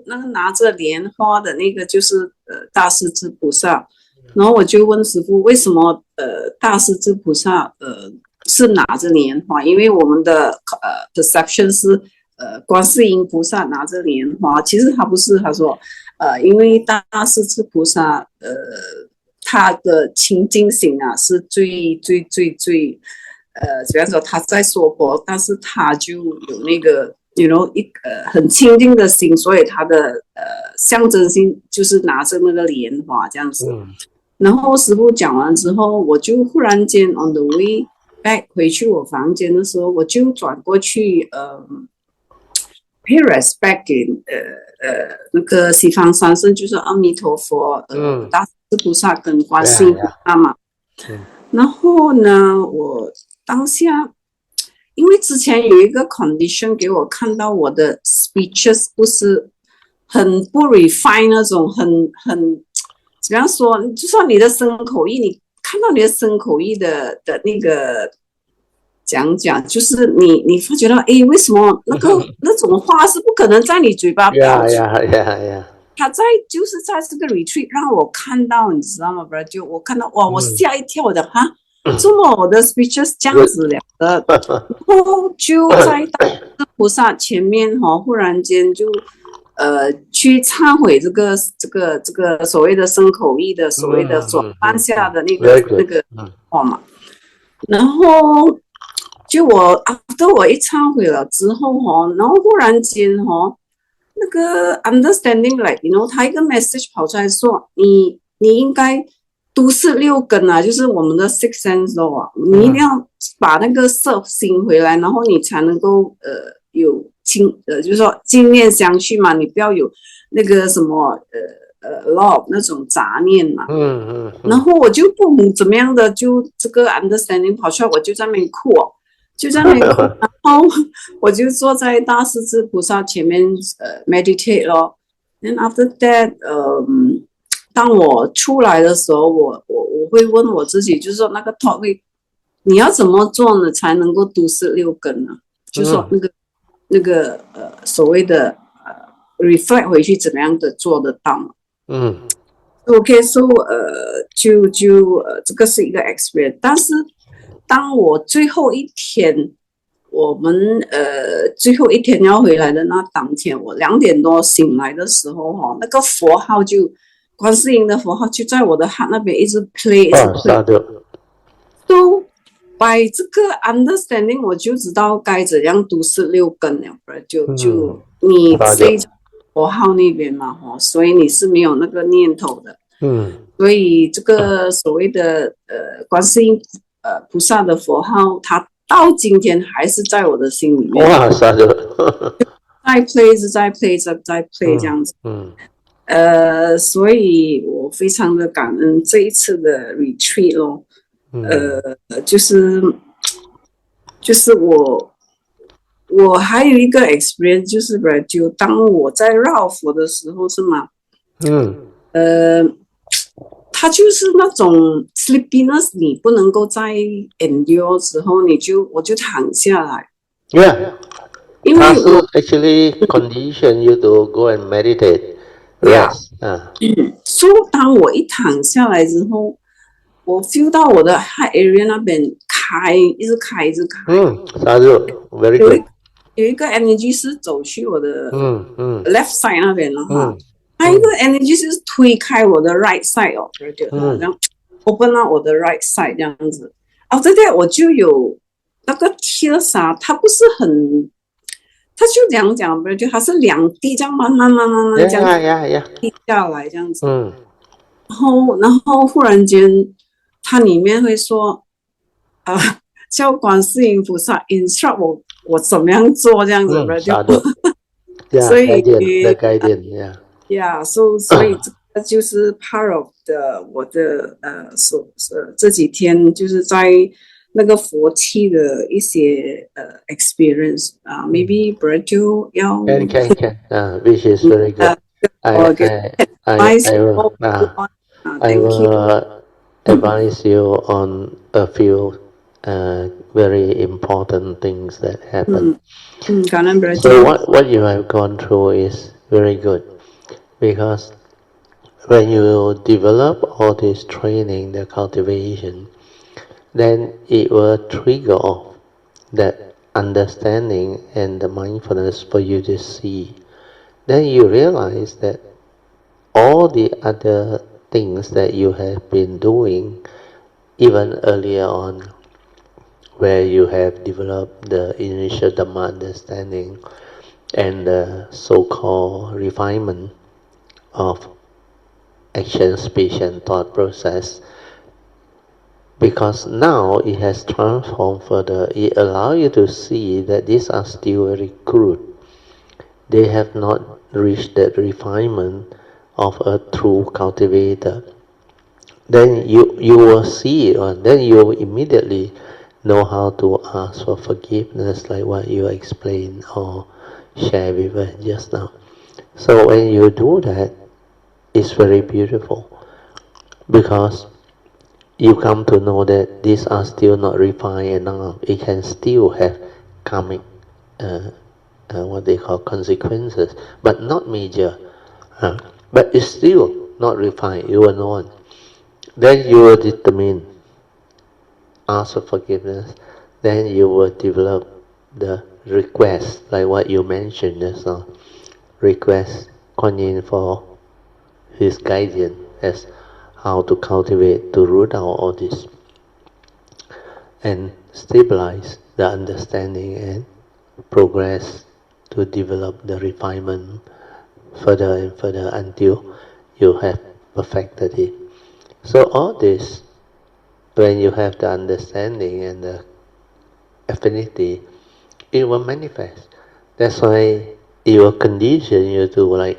那个拿着莲花的那个就是大势至菩萨。然后我就问师父，为什么大势至菩萨是拿着莲花，因为我们的perception 是观世音菩萨拿着莲花，其实他不是，他说因为大势至菩萨他的清净心啊是最怎样说，他在娑婆，但是他就有那个一个很清净的心，所以他的象征性就是拿着那个莲花这样子。然后师父讲完之后，我就忽然间 on the way back 回去我房间的时候，我就转过去pay respect 给那个西方三圣，就是阿弥陀佛、大势至菩萨跟观世音菩萨嘛。然后呢，我当下因为之前有一个 condition 给我看到我的 speeches 不是很不 refine 那种，很怎样说，就算你的身口意，你看到你的身口意的那个讲，就是你发觉到，为什么那种话是不可能在你嘴巴表出？他就是在这个 retreat 让我看到，你知道吗？不然就我看到哇，我吓一跳的哈，怎么我的 speeches 这样子了的？然后就在大势至菩萨前面忽然间就去忏悔这个所谓的身口意的所谓的所犯下的那个话嘛，然后就after 我一忏悔了之后然后忽然间那个 understanding like他一个 message 跑出来说你应该都是六根啊，就是我们的 six sense 你一定要把那个摄心回来，然后你才能够有就是说净念相续嘛，你不要有那个什么law 那种杂念嘛。然后我就不怎么样的，就这个 understanding 跑出来，我就在那边哭然后我就坐在大势至菩萨前面meditate 咯。Then after that 当我出来的时候，我会问我自己，就是说那个 talk 你要怎么做呢才能够都是六根呢？就是说那个所谓的reflect 回去怎么样的做得到嘛？OK， so 就这个是一个 experience， 但是当我最后一天，我们最后一天要回来的那当天，我2点多醒来的时候那个佛号就观世音的佛号就在我的 heart 那边一直 play， 一直 play。So by 这个 understanding 我就知道该怎样都是六根了，不然就你飞在佛号那边嘛所以你是没有那个念头的。所以这个所谓的观世音菩萨的佛号，它到今天还是在我的心里面。哇，在 play 是在 play 在 play 这样子。所以我非常的感恩这一次的 retreat 咯。就是我还有一个 experience， 就是就当我在绕佛的时候是吗？它就是那种 sleepiness， 你不能够在 endure 之后，我就躺下来。因为它是 actually condition you to go and meditate rest。所以当我一躺下来之后，我 feel 到我的 heart area 那边一直开。very good。有一个 energy 是走去我的left side 那边了哈。还有一个 energy 是推开我的 right side 好像 open up 我的 right side 这样子。After that 我就有那个 tears 它不是很，它就这样讲，就它是2滴这样慢慢这样滴下来这样子。然后忽然间它里面会说叫观世音菩萨 instruct 我怎么样做这样子。所以所以这个就是 part of 我的这几天就是在那个佛器的一些experience maybe Brad 就要 can which is very good。I will advise you on a few very important things that happen. So what you have gone through is very good, because when you develop all this training, the cultivation, then it will trigger off that understanding and the mindfulness for you to see. Then you realize that all the other things that you have been doing, even earlier on, where you have developed the initial Dhamma understanding and the so-called refinement of action, speech, and thought process, because now it has transformed further. It allows you to see that these are still very crude. They have not reached that refinement of a true cultivator. Then you will see it, or then you will immediately know how to ask for forgiveness, like what you explained or shared with us just now. So when you do that, it's very beautiful, because you come to know that these are still not refined enough. It can still have karmic, what they call consequences, but not major. But it's still not refined. You will know. Then you will determine, ask for forgiveness. Then you will develop the request, like what you mentioned just now. Request Kuan Yin for his guidance as how to cultivate, to root out all this, and stabilize the understanding and progress to develop the refinement further and further until you have perfected it. So all this, when you have the understanding and the affinity, it will manifest. That's why it will condition you to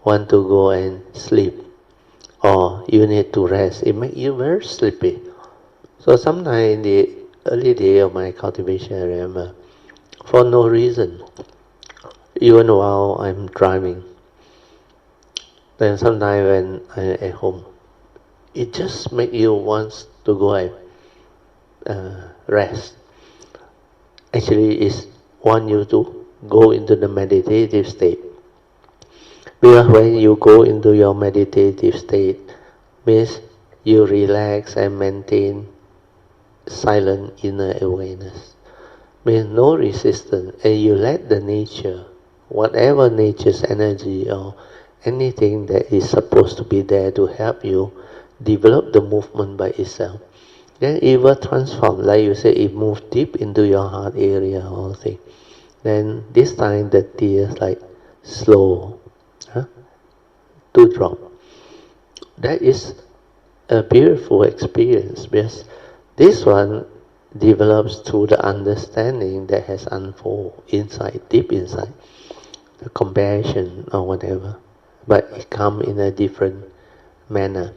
want to go and sleep, or you need to rest. It makes you very sleepy. So sometimes in the early day of my cultivation, I remember, for no reason, even while I'm driving, then sometimes when I'm at home, it just makes you want to go and rest. Actually, it wants you to go into the meditative state. Because when you go into your meditative state, means you relax and maintain silent inner awareness. Means no resistance, and you let the nature, whatever nature's energy or anything that is supposed to be there to help you develop the movement by itself. Then it will transform, like you say, it moves deep into your heart area or thing. Then this time the tears like slow to drop. That is a beautiful experience, because this one develops through the understanding that has unfolded inside, deep inside, the compassion or whatever, but it comes in a different manner.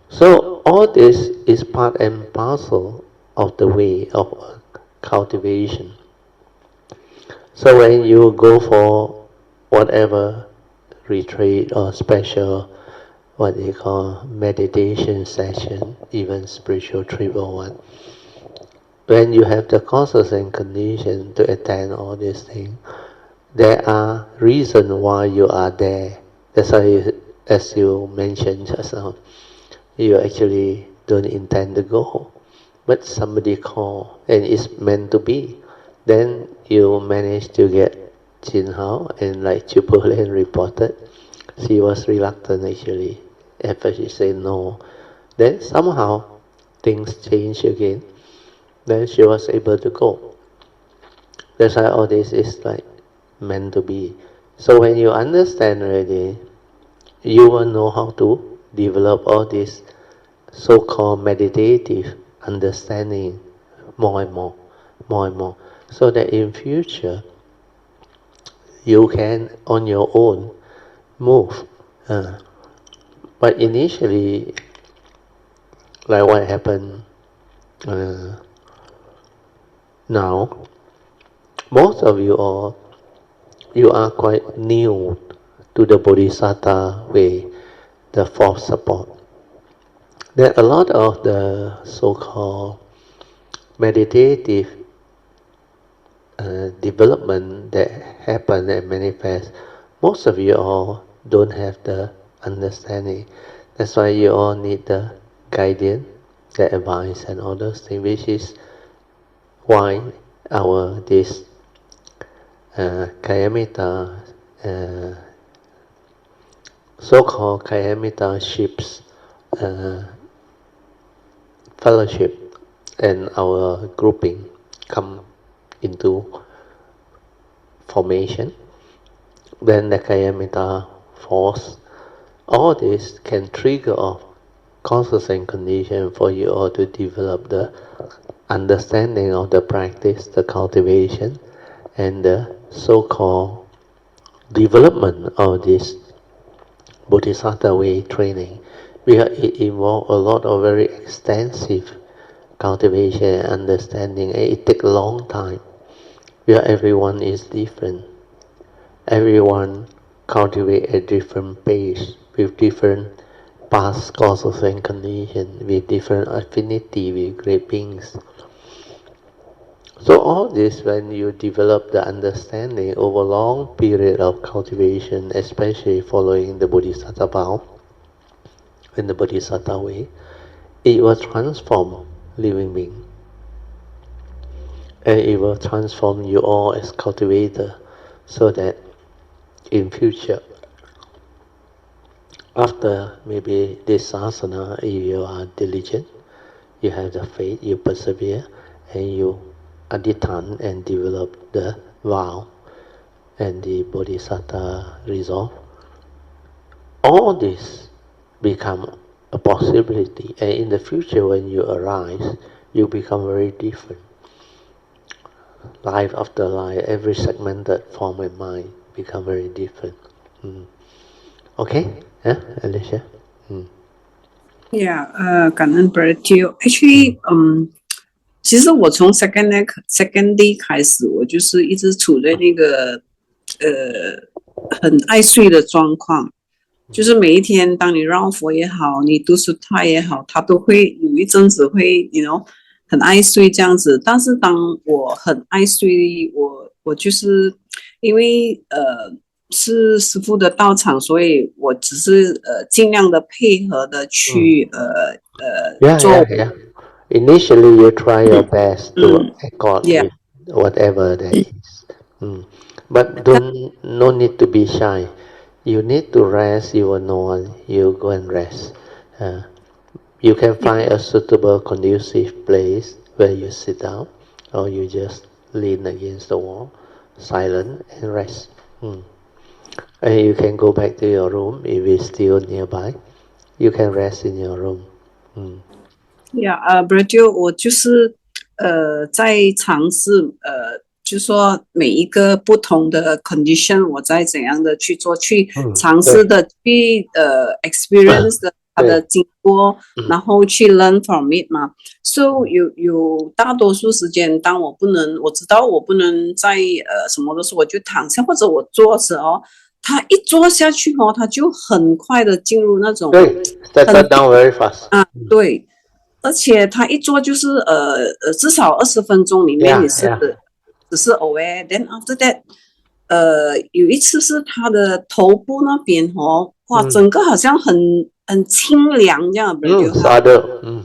So all this is part and parcel of the way of cultivation. So when you go for whatever retreat or special, what they call meditation session, even spiritual trip or what, when you have the causes and conditions to attend all these things, there are reasons why you are there. That's why, as you mentioned just now, you actually don't intend to go, but somebody called and it's meant to be. Then you manage to get Jin Hao, and like Chupulen reported, she was reluctant actually. At first she said no. Then somehow things changed again. Then she was able to go. That's why all this is like meant to be. So when you understand already, you will know how to develop all this so-called meditative understanding more and more, so that in future you can on your own move. But initially, like what happened now, most of you are quite new to the Bodhisattva way, the fourth support. There are a lot of the so-called meditative development that happen and manifest. Most of you all don't have the understanding. That's why you all need the guidance the advice and all those things, which is why this Kayamita, so-called Kayamita ships fellowship and our grouping come into formation. Then the Kayamita force, all this can trigger off causes and conditions for you all to develop the understanding of the practice, the cultivation, and the so-called development of this Bodhisattva way training. It involves a lot of very extensive cultivation and understanding, and it takes a long time. Everyone is different. Everyone cultivates at different pace, with different past causes and conditions, with different affinity with great beings. So all this, when you develop the understanding over a long period of cultivation, especially following the Bodhisattva vow, in the Bodhisattva way, it will transform living being. And it will transform you all as cultivator, so that in future, after maybe this asana, if you are diligent, you have the faith, you persevere, and you adhitthana and develop the vow and the Bodhisattva resolve, all this become a possibility, and in the future when you arise, you become very different. Life after life, every segmented form and mind become very different. Okay? Yeah, Alicia? Yeah, 感恩 Brother Actually, 其实我从 second day 开始，我就是一直处在那个很爱睡的状况。就是每一天，当你绕佛也好，你读书他也好，他都会有一阵子会很爱睡这样子。但是当我很爱睡，我就是因为是师父的道场，所以我只是尽量的配合的去做。Initially, you try your best to accord with whatever that is. But no need to be shy. You need to rest, you will know, you go and rest. You can find a suitable, conducive place where you sit down, or you just lean against the wall, silent, and rest. And you can go back to your room if it's still nearby. You can rest in your room. Brother, 我就是在尝试就说每一个不同的 condition， 我在怎样的去做，去尝试的去experience 的它的经过，然后去 learn from it 嘛。So 有大多数时间，当我知道我不能在什么的时候，我就躺下，或者我坐着他一坐下去他就很快的进入那种settle down very fast 对。而且他一做就是至少20分钟里面你是只是 aware， then after that 有一次是他的头部那边哇整个好像很清凉这样，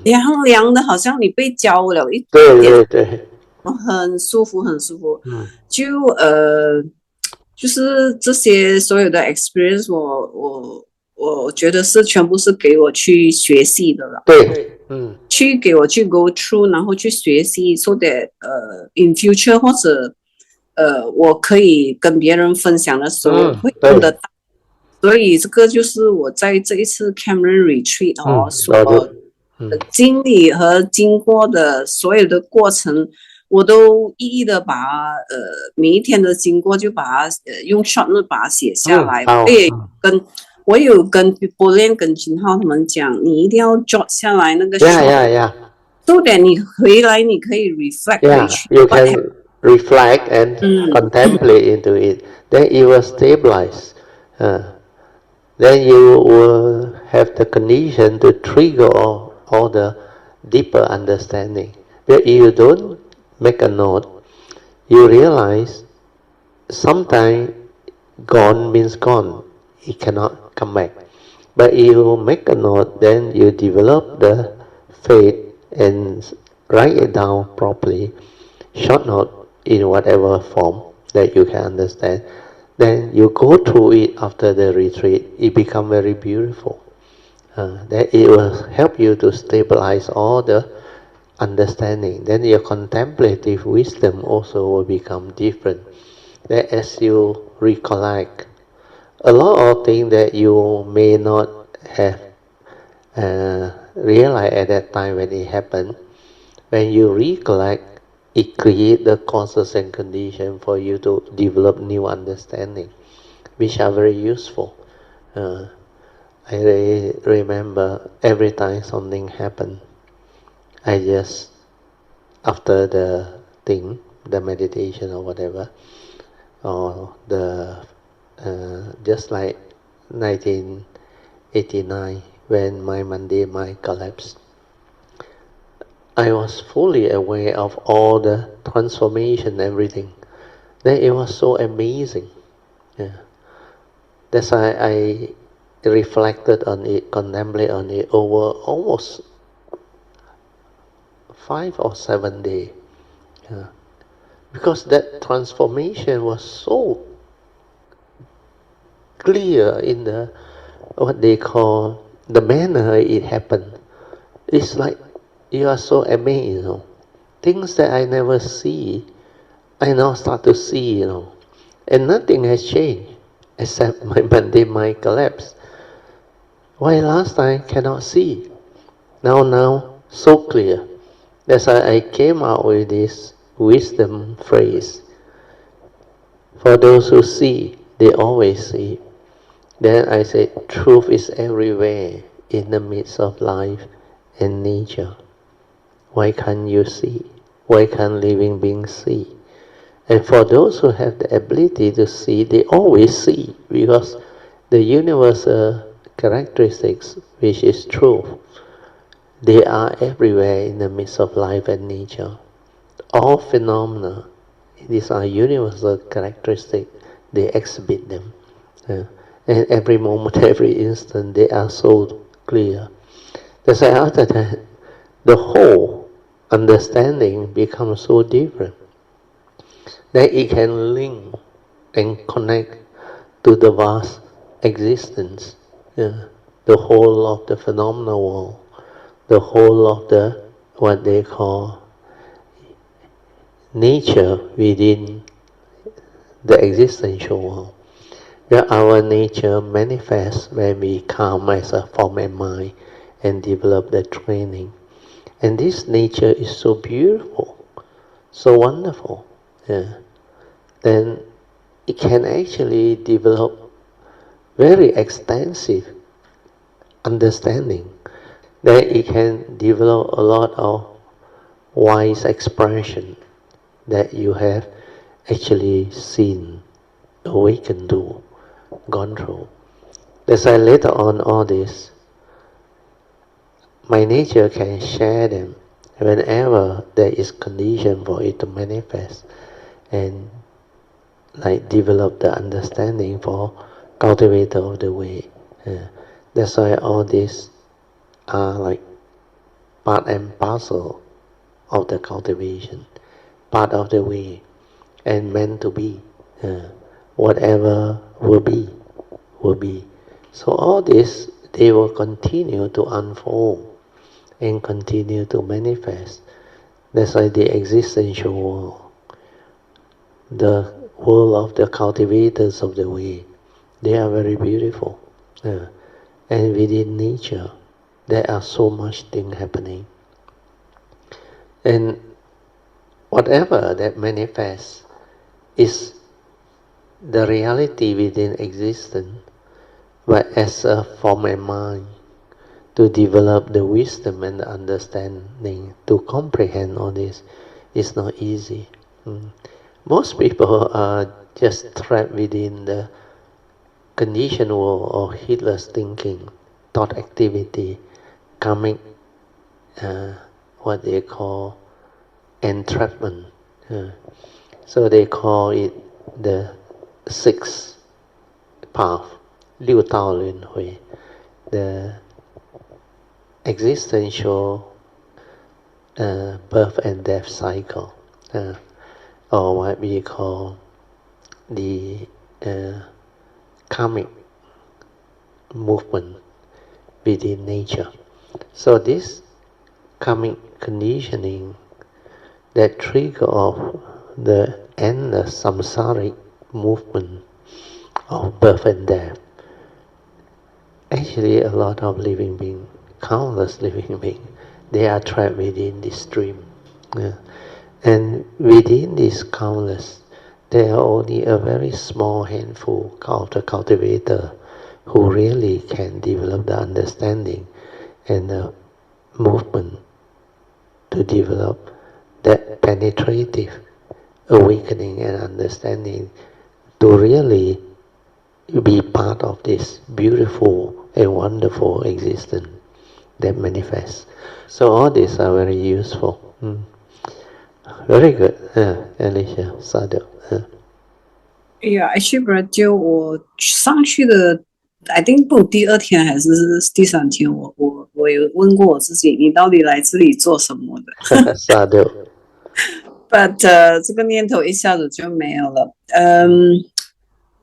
凉凉的，好像你被浇了一点，对，很舒服很舒服。就是这些所有的 experience， 我觉得是全部是给我去学习的了。对。给我去 go through， 然后去学习 ，so that in future 或者我可以跟别人分享的时候会用得到。所以这个就是我在这一次 Cameron Retreat 所经历和经过的所有的过程，我都一一的把每一天的经过就把它用 short note 把它写下来。我有跟波莲跟秦浩他们讲，你一定要 jot 下来那个 short，so that 你回来你可以 reflect。You can reflect and contemplate into it. Then it will stabilize. Then you will have the condition to trigger all the deeper understanding. But if you don't make a note, you realize sometimes gone means gone. It cannot come back. But if you make a note, then you develop the faith and write it down properly, short note in whatever form that you can understand. Then you go through it after the retreat, it becomes very beautiful. That it will help you to stabilize all the understanding. Then your contemplative wisdom also will become different. That as you recollect, a lot of things that you may not have realized at that time when it happened, when you recollect, it creates the causes and conditions for you to develop new understanding, which are very useful. I remember every time something happened, I just, after the thing, the meditation or whatever, or just like 1989, when my Monday mind collapsed, I was fully aware of all the transformation, everything. Then it was so amazing. Yeah. That's why I reflected on it, contemplated on it over almost 5 or 7 days. Yeah. Because that transformation was so clear in the, what they call, the manner it happened. It's like you are so amazed, Things that I never see, I now start to see, And nothing has changed except my Monday mind collapse. Why last time cannot see? Now, so clear. That's why I came out with this wisdom phrase. For those who see, they always see. Then I said, truth is everywhere in the midst of life and nature. Why can't you see? Why can't living beings see? And for those who have the ability to see, they always see, because the universal characteristics, which is truth, they are everywhere in the midst of life and nature. All phenomena, these are universal characteristics, they exhibit them. And every moment, every instant, they are so clear. That's why after that, the whole understanding becomes so different that it can link and connect to the vast existence, the whole of the phenomenal world, the whole of the, what they call, nature within the existential world. Where our nature manifests when we calm as a form and mind and develop the training. And this nature is so beautiful, so wonderful. Then it can actually develop very extensive understanding. Then it can develop a lot of wise expression that you have actually seen, awakened to, gone through. That's why later on all this, my nature can share them whenever there is condition for it to manifest and like develop the understanding for cultivator of the way. That's why all these are like part and parcel of the cultivation, part of the way, and meant to be. Whatever will be, will be. So all this, they will continue to unfold and continue to manifest. That's why the existential world, the world of the cultivators of the way, they are very beautiful. And within nature, there are so much things happening. And whatever that manifests is the reality within existence, but as a form and mind, to develop the wisdom and the understanding, to comprehend all this, is not easy. Most people are just trapped within the conditioned world of heedless thinking, thought activity, karmic, what they call entrapment. So they call it the sixth path, 六道轮回, the existential birth and death cycle, or what we call the karmic movement within nature. So this karmic conditioning that trigger off the endless samsaric movement of birth and death. Actually, a lot of living beings, countless living beings, they are trapped within this stream. And within this countless, there are only a very small handful of the cultivator who really can develop the understanding and the movement to develop that penetrative awakening and understanding to really be part of this beautiful and wonderful existence that manifests. So all these are very useful. Very good, Alicia, Sadhu. Yeah, actually, Brother， 我上去的 ，I think 不第二天还是第三天，我有问过我自己，你到底来这里做什么的？Sadhu。But 这个念头一下子就没有了。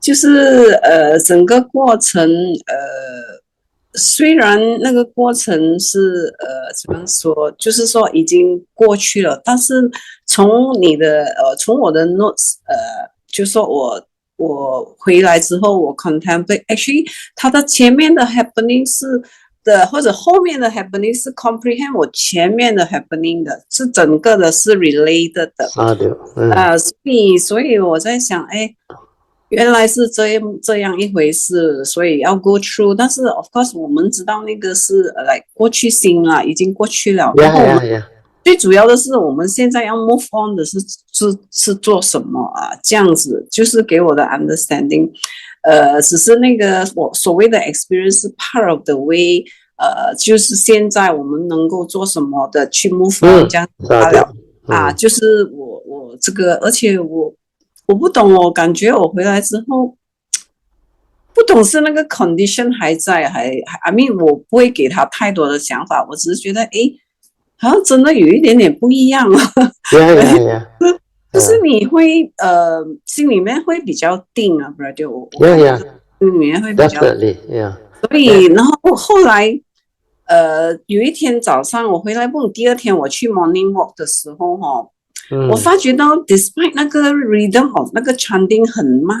就是整个过程，虽然那个过程是怎么说，就是说已经过去了，但是从你的从我的 notes，就说我回来之后，我 contemplate actually 它的前面的 happening 是的，或者后面的 happening 是 comprehend 我前面的 happening 的，是整个的是 related 的。所以我在想，原来是这样一回事，所以要 go through。但是 of course 我们知道那个是来过去心啦，已经过去了。然后最主要的是我们现在要 move on 的是做什么啊？这样子就是给我的 understanding。只是那个我所谓的 experience 是 part of the way。就是现在我们能够做什么的去 move on 这样罢了。就是我这个，而且我不懂，我感觉我回来之后，不懂是那个 condition 还在，I mean 我不会给他太多的想法，我只是觉得好像真的有一点点不一样了。就是你会心里面会比较定啊，不然就心里面会比较定。所以然后后来有一天早上我回来，不，第二天我去 morning walk 的时候我发觉到 despite 那个 rhythm of 那个 chanting 很慢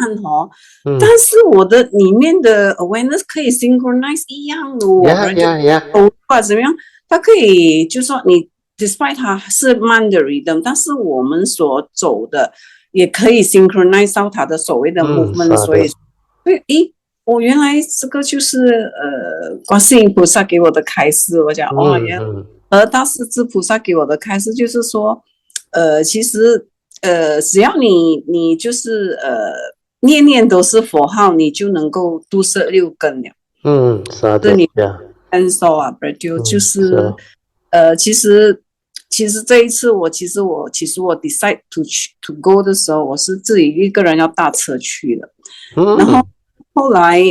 但是我的里面的 awareness 可以 synchronize 一样的怎么样，它可以就说你 despite 它是慢的 rhythm， 但是我们所走的也可以 synchronize 到它的所谓的 movement，所以我原来这个就是观世音菩萨给我的开示。我讲而大势至菩萨给我的开示就是说其实只要你就是念念都是佛号，你就能够度摄六根了。是你感受啊，就是其实这一次我 decide to go 的时候，我是自己一个人要搭车去的。然后后来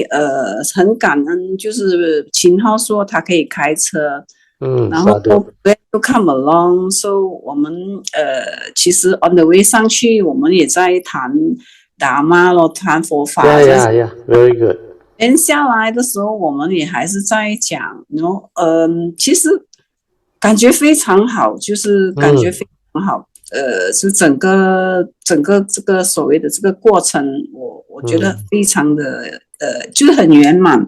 很感恩，就是秦昊说他可以开车。然后都 come along， so 我们其实 on the way 上去，我们也在谈达玛咯，谈佛法。very good。下来的时候，我们也还是在讲，其实感觉非常好，就是感觉非常好。是整个这个所谓的这个过程，我觉得非常的就是很圆满。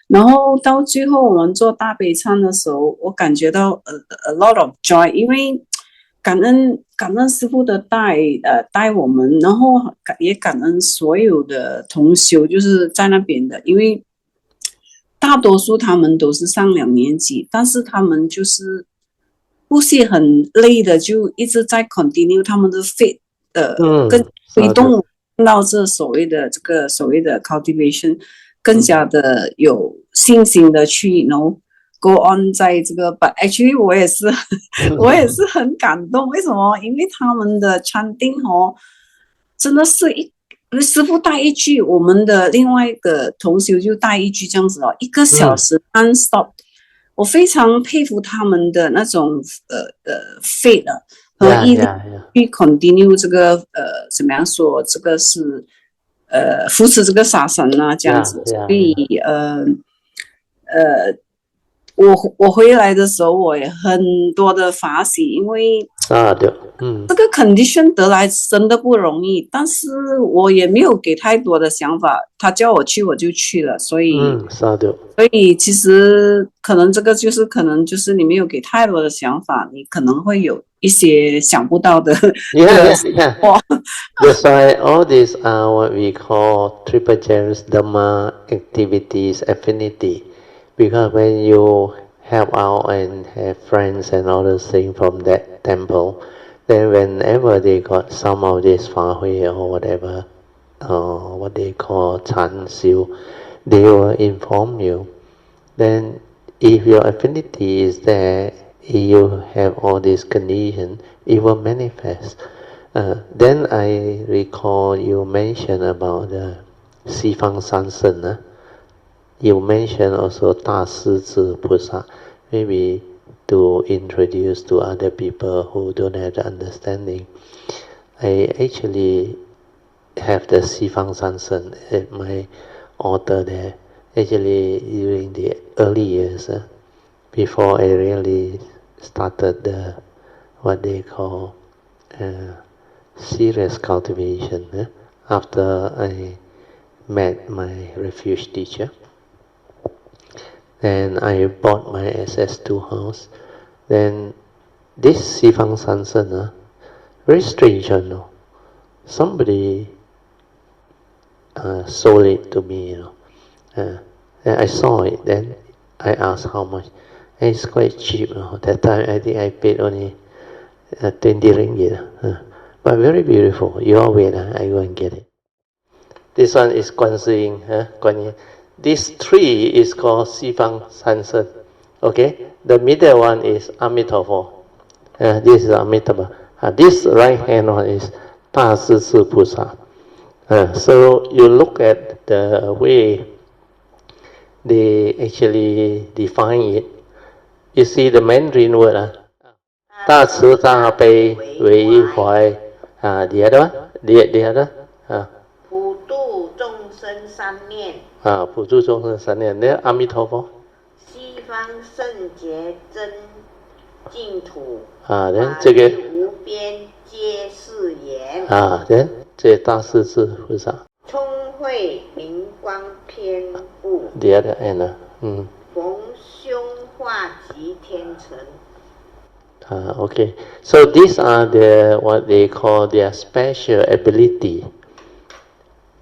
然后到最后我们做大悲忏的时候，我感觉到a lot of joy， 因为感恩师父的带我们，然后也感恩所有的同修，就是在那边的，因为大多数他们都是上2年级，但是他们就是不是很累的，就一直在 continue 他们的 faith， 跟推动到这所谓的 cultivation。更加的有信心的去go on 在这个 but actually 我也是很感动。为什么？因为他们的 chanting 真的是师父带一句，我们的另外一个同修就带一句这样子1个小时 non-stop，我非常佩服他们的那种faith 和毅力去 continue 这个怎么样说，这个是扶持这个杀生啊这样子，所以我回来的时候我也很多的法喜，因为这个 condition 得来真的不容易，但是我也没有给太多的想法，他叫我去我就去了，所以其实可能这个就是可能就是你没有给太多的想法，你可能会有一些想不到的。That's why all these are what we call triple gems Dhamma activities affinity. Because when you help out and have friends and all those things from that temple, then whenever they got some of this Fa Hui or whatever, what they call Chan Siu, they will inform you. Then if your affinity is there, you have all these conditions, it will manifest. Then I recall you mentioned about the Sifang Sansen. You mentioned also Da Si Zi Pusa, maybe to introduce to other people who don't have the understanding. I actually have the Sifang Sansen at my altar there. Actually, during the early years, before I really started the what they call serious cultivation, after I met my refuge teacher, then I bought my SS2 house. Then this Sifang Sansen, very strange, you know. Somebody sold it to me, you know. And I saw it, then I asked how much. And it's quite cheap, you know. That time I think I paid only 20 ringgit. But very beautiful. You all wait, I go and get it. This one is Guan Yin, Guan Yin. This tree is called Sifang Sansen. Okay? The middle one is Amitabha. This is Amitabha. This right hand one is Da Si Zi Pusa. So you look at the way they actually define it. You see the Mandarin word, 大慈大悲为怀 the other one? The other? 普度众生三念 普度众生三念 Then 阿弥陀佛 西方圣洁真净土 then 这个无边皆是言 then 这大势至菩萨聪慧灵光偏布 the other end 逢凶化吉天成 okay. So these are the what they call their special ability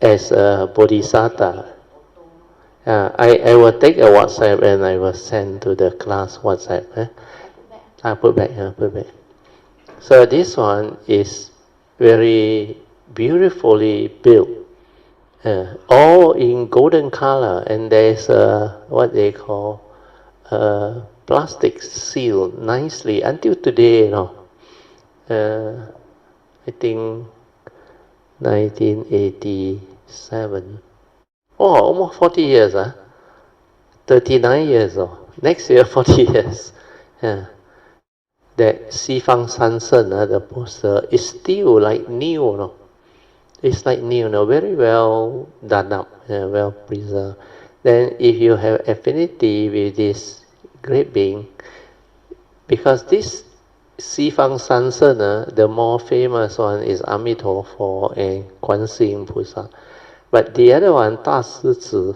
as a bodhisattva. I will take a WhatsApp and I will send to the class WhatsApp. Put back. So this one is very beautifully built, all in golden color, and there's what they call plastic seal nicely until today, you know. I think 1987. Oh, almost 40 years, 39 years, next year 40 years. That Sifang Sansen, the poster, is still like new, you know. It's like new, you know, very well done up, well preserved. Then if you have affinity with this great being, because this Sifang Sansen, the more famous one is Amitabha and Guan Yin Pusa. But the other one, Da Si Zi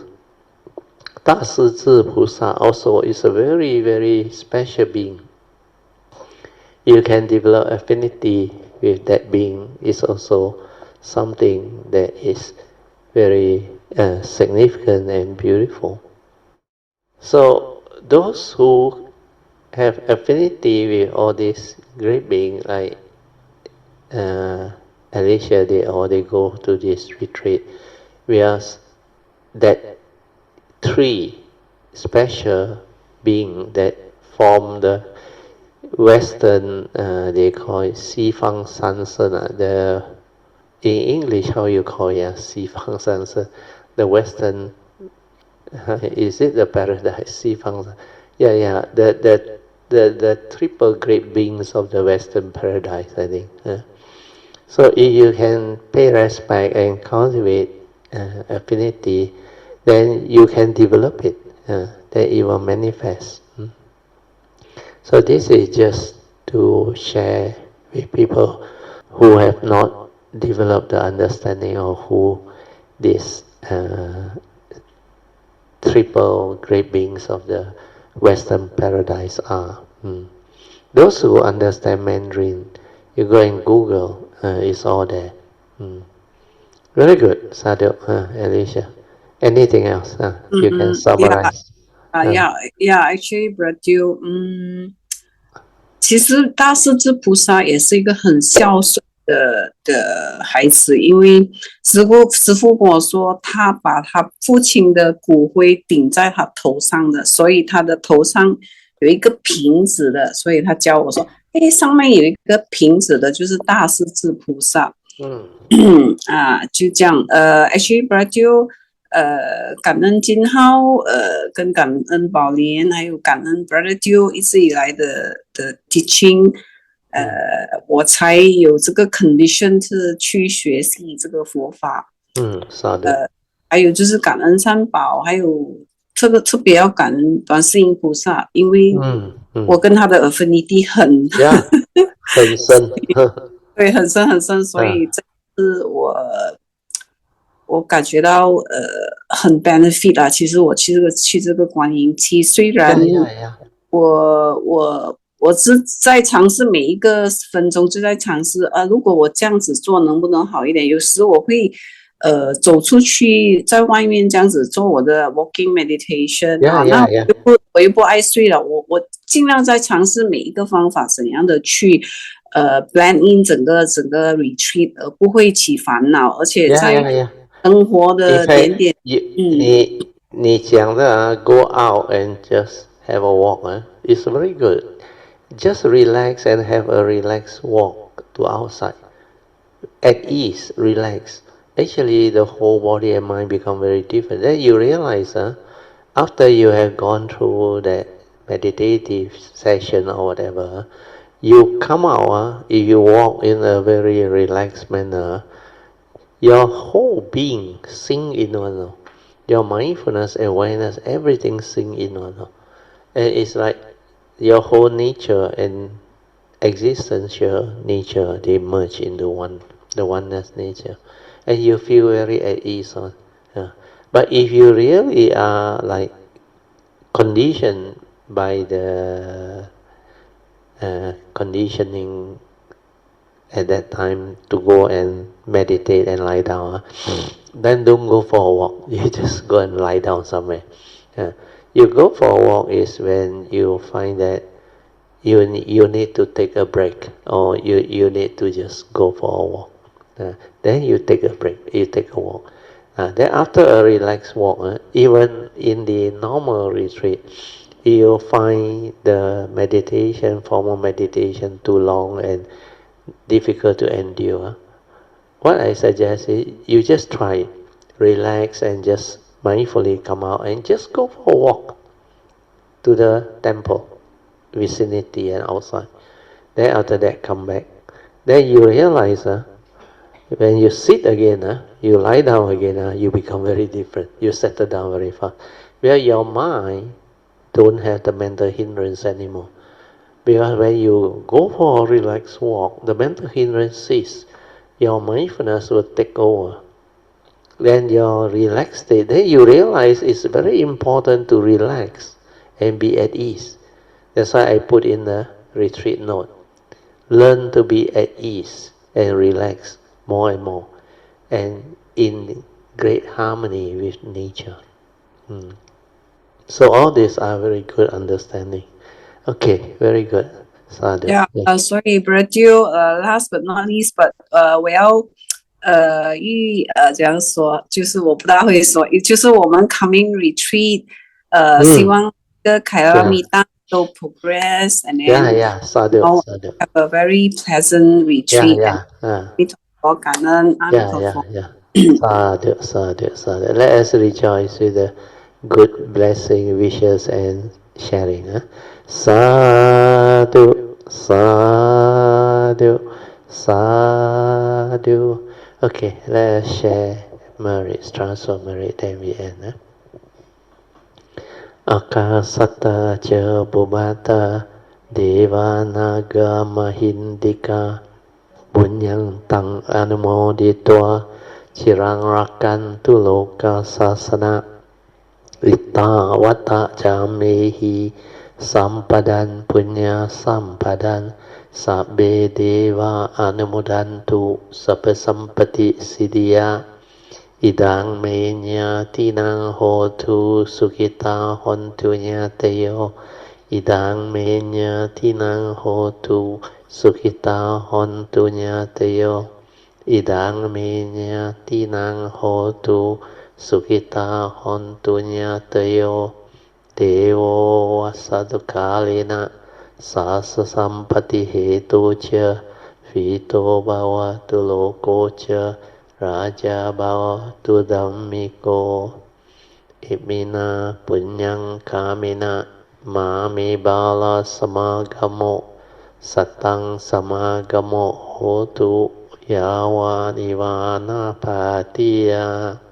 Pusa, also is a very, very special being. You can develop affinity with that being. It's also something that is very significant and beautiful. So those who have affinity with all these great beings, like Alicia, they go to this retreat, whereas that three special beings that form the Western, they call it Sifang Sansen. In English, how you call it? Sifang Sansen. The Western, is it the paradise? Sifang. Yeah. The triple great beings of the Western paradise, I think. So if you can pay respect and cultivate affinity, then you can develop it. Then it will manifest. So this is just to share with people who have not developed the understanding of who these triple great beings of the Western paradise are. Those who understand Mandarin, you go and Google, it's all there. Very good, Sadhu, Alicia. Anything else? You can summarize. Actually, Brother, 其实大势至菩萨也是一个很孝顺的孩子，因为师父跟我说，他把他父亲的骨灰顶在他头上的，所以他的头上有一个瓶子的，所以他教我说，上面有一个瓶子的，就是大势至菩萨。就这样。actually, Brother, 感恩金浩，跟感恩宝莲，还有感恩 Brother Dio 一直以来的teaching，我才有这个 condition 是去学习这个佛法。还有就是感恩三宝，还有特别要感恩观世音菩萨，因为我跟他的 affinity 很深，对，很深，所以这是我感觉到很 benefit 啦。其实我去这个观音期，虽然我是在尝试每一个分钟就在尝试如果我这样子做能不能好一点？有时我会走出去在外面这样子做我的 walking meditation 那我又不爱睡了，我尽量在尝试每一个方法怎样的去blend in 整个 retreat 而不会起烦恼，而且在生活的点点。你讲的go out and just have a walk, it's very good. Just relax and have a relaxed walk to outside. At ease, relax. Actually, the whole body and mind become very different. Then you realize, after you have gone through that meditative session or whatever, you come out, if you walk in a very relaxed manner, your whole being sink in one. Your mindfulness, awareness, everything sink in one. And it's like your whole nature and existential nature, they merge into one, the oneness nature. And you feel very at ease. But if you really are like conditioned by the conditioning at that time to go and meditate and lie down, then don't go for a walk. You just go and lie down somewhere. You go for a walk is when you find that you need to take a break, or you need to just go for a walk. Then you take a break, you take a walk. Then after a relaxed walk, even in the normal retreat, you find the meditation, formal meditation, too long and difficult to endure. What I suggest is you just try, relax and just mindfully come out and just go for a walk to the temple, vicinity and outside. Then after that come back. Then you realize when you sit again, you lie down again, you become very different. You settle down very fast. Where your mind don't have the mental hindrance anymore. Because when you go for a relaxed walk, the mental hindrance cease. Your mindfulness will take over. Then your relaxed state, then you realize it's very important to relax and be at ease. That's why I put in the retreat note. Learn to be at ease and relax more and more, and in great harmony with nature. So all these are very good understanding. Okay, very good. Sadhu. Sorry, Brother, last but not least, but 我要这样说，就是我不大会说，就是我们 coming retreat，希望的凯拉米达都 progress and then Sadhu. have a very pleasant retreat. 我感恩阿弥陀佛。Sadhu. Let us rejoice with the good blessing, wishes, and sharing. Sadhu, sadhu, sadhu. Okay, let's share merits, transfer merit, then we end. Akasata cha bhubata devanaga mahindika bunyang tang anumoditwa chirang rakantu loka sasana Itta vata jamehi sampadan punya sampadan sabbe deva anumodantu sabbe sampati siddhya idang menya tinang hotu sukita hontu nyateyo idang menya tinang hotu sukita hontu nyateyo idang menya tinang hotu Sukita hontu nyateyo devo vasadukalena sasa sampati hetu cha vito bhava tu loko cha raja bhava tu dhammiko imina punyang kamina mami bala samagamo satang samagamo hotu yawa nivana patiya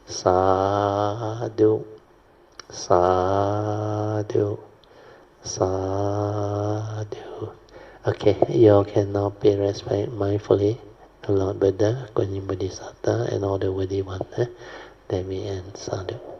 Sadhu, sadhu, sadhu. Okay, you all can now pay respect mindfully to Lord Buddha, Guanyin Bodhisattva, and all the worthy ones. Then we end. Sadhu.